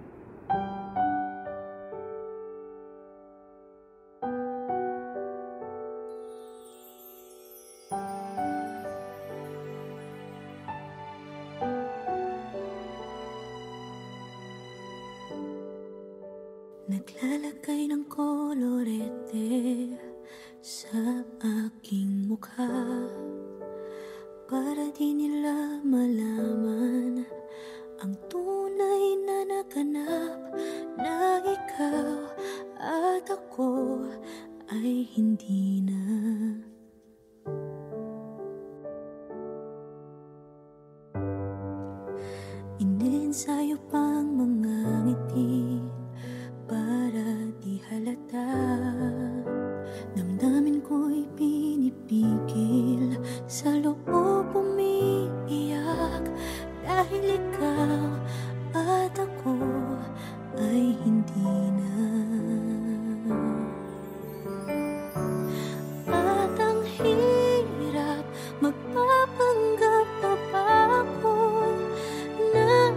Naglalagay ng kolorete sa aking mukha para di nila malaman ang tunay na naganap, na ikaw at ako ay hindi na. Inensayo pang mga ngiti para di halata. Damdamin ko'y pinipigil, sa loob umiiyak. Dahil ikaw at ako ay hindi na. At ang hirap, magpapanggap pa ba ako na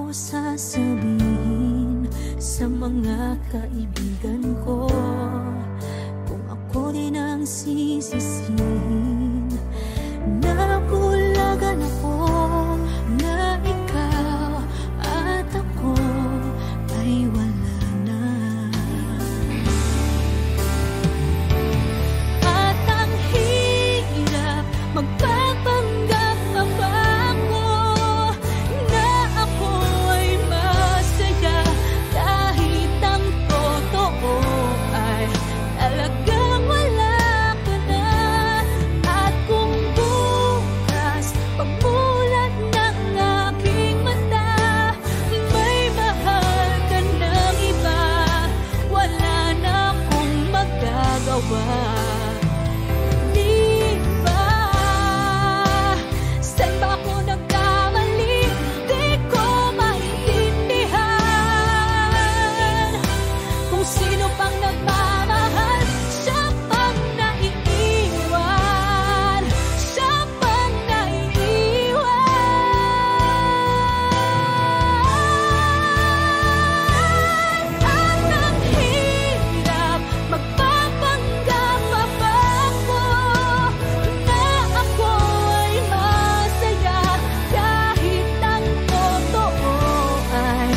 ko sasabihin sa mga kaibigan ko kung ako din ang sisisihin? Nabulagan ako na ikaw at ako ay wala na. At ang hirap magpapanggap pa ba ako na ako ay masaya kahit ang totoo ay talagang wala ka na. At kung bukas pagmulat ng aking mata may mahal ka ng iba, wala na akong magagawa. Di ba? Saan ba ako nagkamali? Di ko maintindihan. Kung sino pang nagmamahal, siya pang naiiwan. Siya pang naiiwan. At ang hirap magpapanggap pa ba ako na ako ay masaya kahit ang totoo ay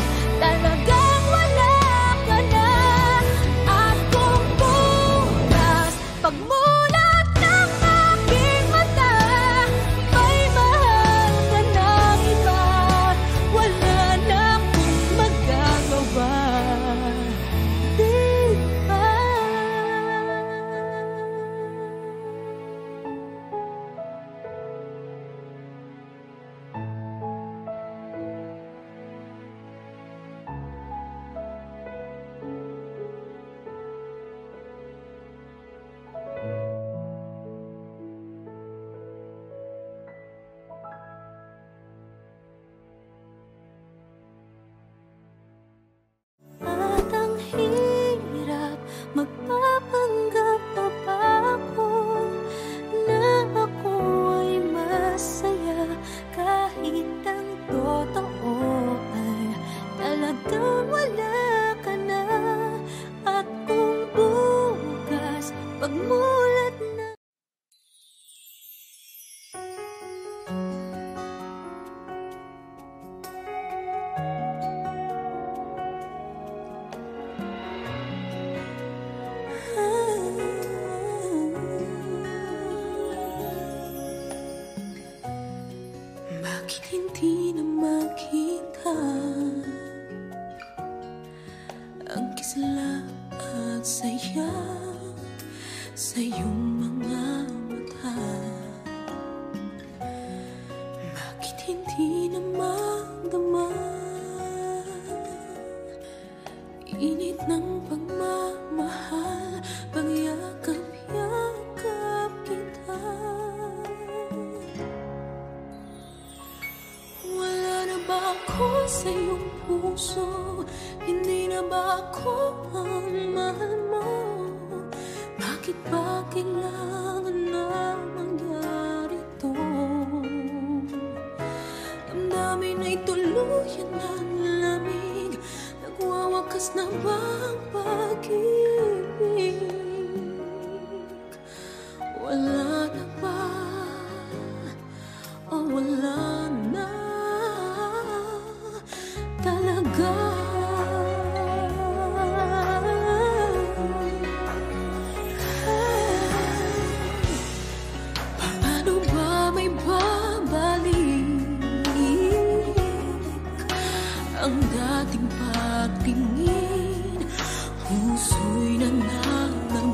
talagang wala ka na. At kung bukas pagmulat ng aking mata may mahal ka ng iba, wala na akong magagawa. Di ba? At ang hirap magpapanggap pa ba ako na ako ay masaya kahit ang totoo ay talagang wala ka na. At kung bukas pagmulat na bakit hindi na makita ang kisla at saya sa iyong mga mata? Bakit hindi na magdama init ng pagmamahal, pagyakap-yakap kita? Wala na ba ako sa iyong puso? Hindi na ba ako ang mahal mo? Bakit ba kailangan na mangyari to? Damdamin ay tuluyan ng lamig, nagwawakas na ba ang pag-ibig? Wala na ba? O wala na talaga? Paano ba may babalik ang dating pagtingin? Puso'y nananamig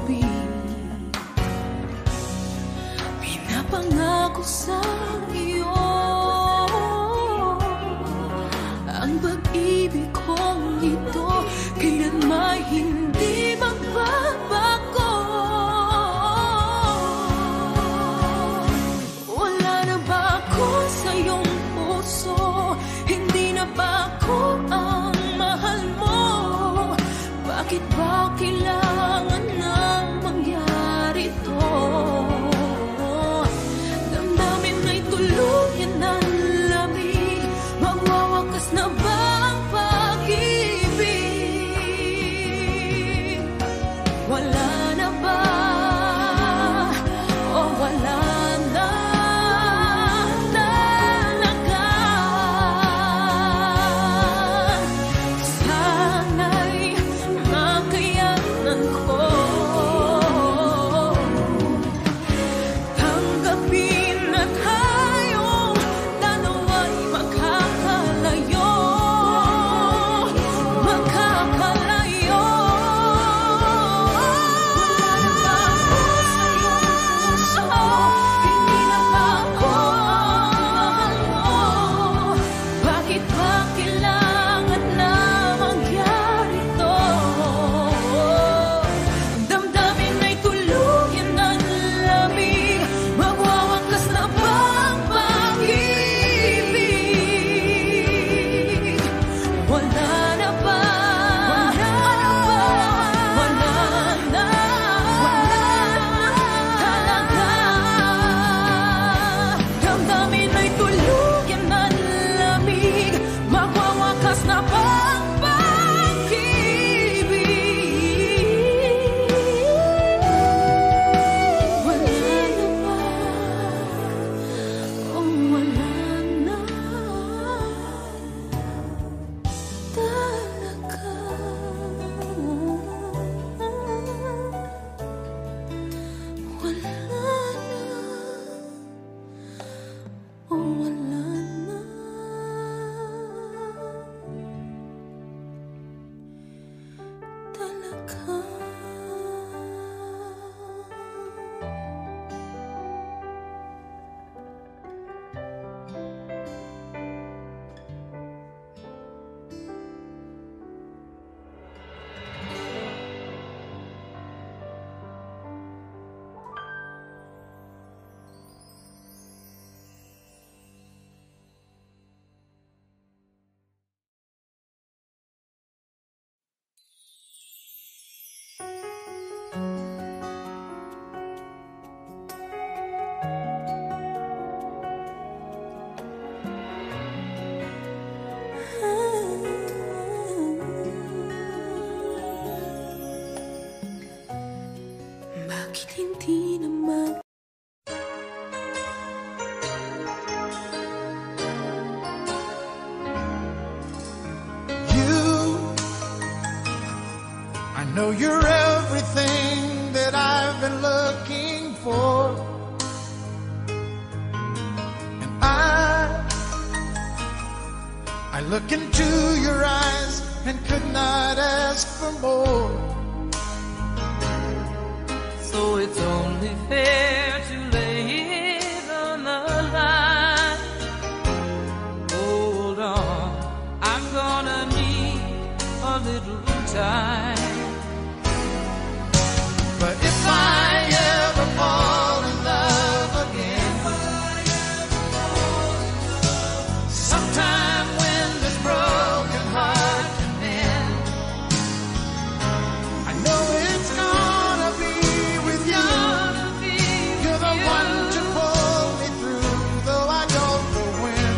know you're everything that I've been looking for. And I look into your eyes and could not ask for more. So it's only fair to lay it on the line. Hold on, I'm gonna need a little time. But if I ever fall in love again, sometime when this broken heart can mend, I know it's gonna be with you. You're the one to pull me through, though I don't know when.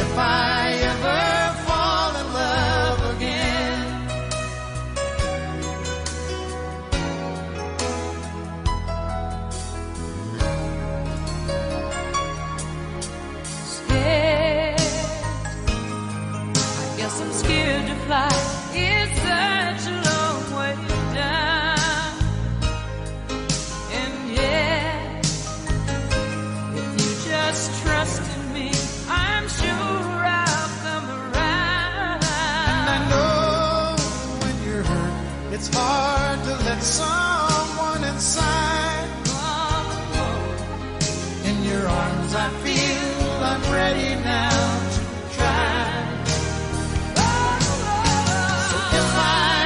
If I ever fall in love again, Scared, I guess I'm scared to fly. It's such a long way down. And yet, if you just trust in me, I'm sure I'll come around. I know when you're hurt, it's hard to let someone inside. In your arms I feel I'm ready now to try. So if I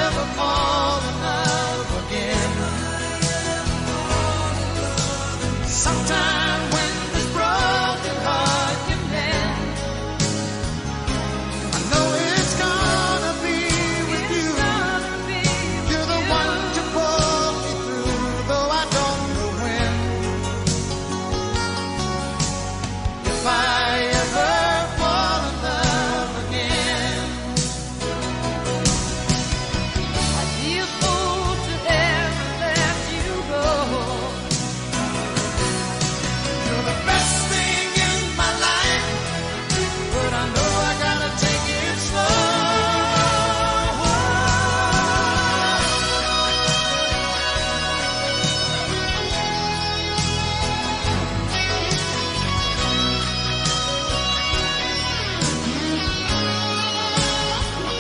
ever fall in love again, sometime when this broken heart can mend, I know it's gonna be with you. You're the one to pull me through, though I don't know when. If I ever fall in love again, I'd be a fool to ever let you go. you're the best thing in my life, but I know I gotta take it slow.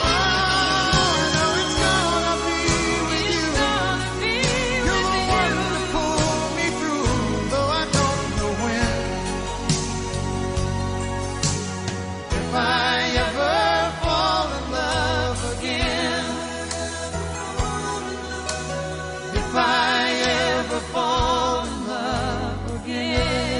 I know it's gonna be with you. You're the one to pull me through, though I don't know when. If I ever fall in love again, if I ever fall in love again.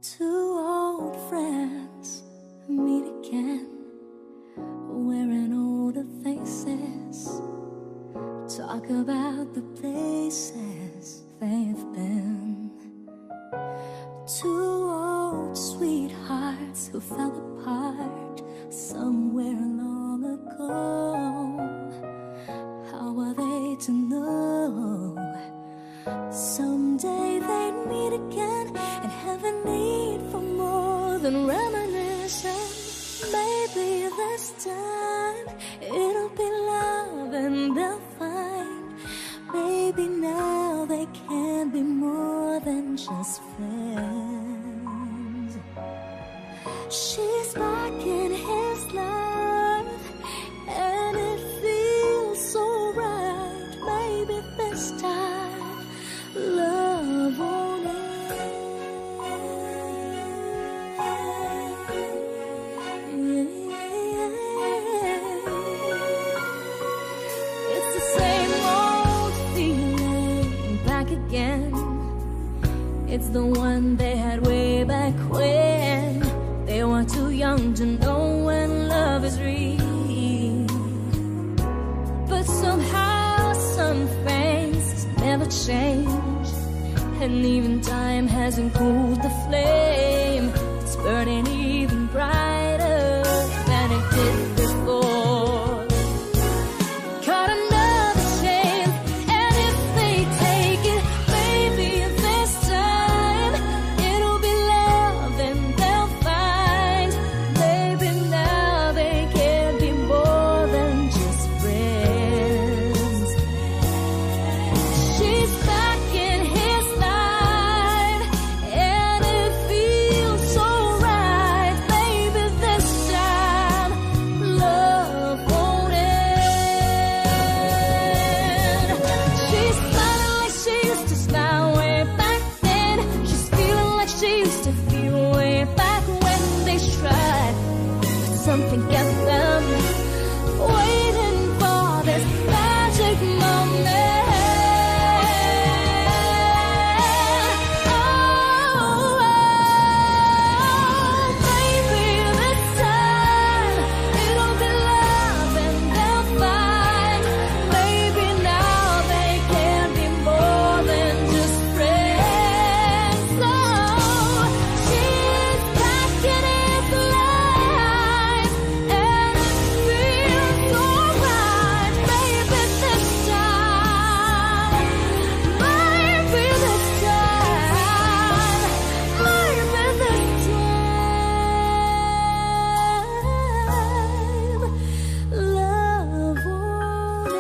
Two old friends meet again, wearing older faces, talk about the places they've been. Two old sweethearts who fell apart somewhere long ago. How are they to know? Someday they'd meet again and have a need for more than reminiscing. Maybe this time it'll be love and they'll find. Maybe now they can be more than just friends. She's sparking his love and it feels so right. Maybe this time love won't end. It's the one they had way back when they were too young to know when love is real. But somehow some things never change, and even time hasn't cooled the flame. It's burning even brighter than it did before. Caught another chance, and if they take it, maybe this time it'll be love and they'll find. Maybe now they can be more than just friends. She's back in his life, and it feels so right. Maybe this time love won't end. She's smiling like she used to smile way back then. She's feeling like she used to feel way back when they tried. But something kept them waiting for this magic moment. Maybe this time it'll be love and they'll find. Maybe now they can be more than just friends. So she's back in his life, and it feels so right. Maybe this time, maybe this time, maybe this time, love won't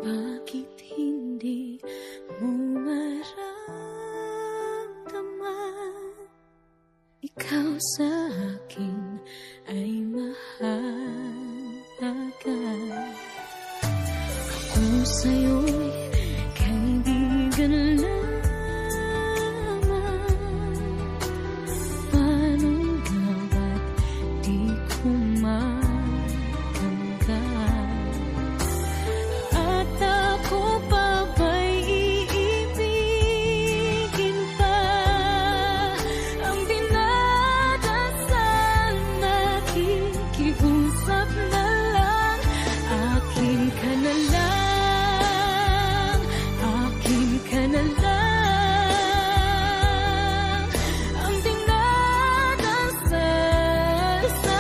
Bakit hindi mo maramdaman? Ikaw sa akin ay mahalaga. Ako sa'yo'y kaibigan lamang. Paano nga ba't di ko matanggap? At ako pa ba'y iibigin pa? Ang dinadasal, nakikiusap na lang. Akin ka na lang, akin ka na lang. Ang dinadasal sa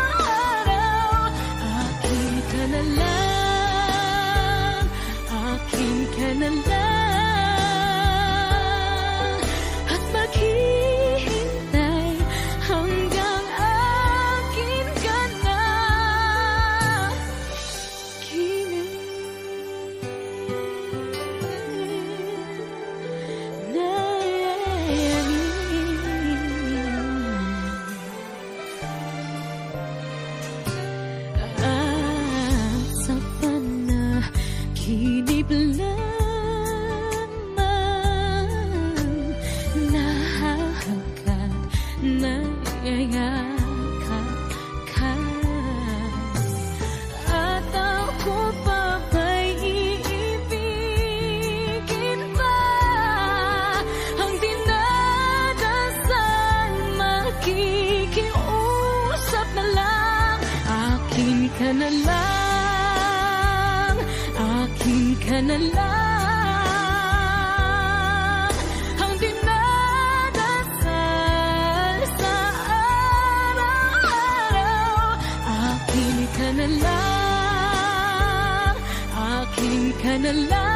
araw-araw. Akin ka na lang, akin ka na lang. At maghihintay hanggang akin ka na. At sa panaginip lamang, nahahangkat, nayayakap ka. At ako pa ba'y iibigin pa? Ang dinadasal, makikiusap na lang. Akin ka na lang, akin ka na lang. Ang dinadasal sa araw-araw. Akin ka na lang, akin ka na lang.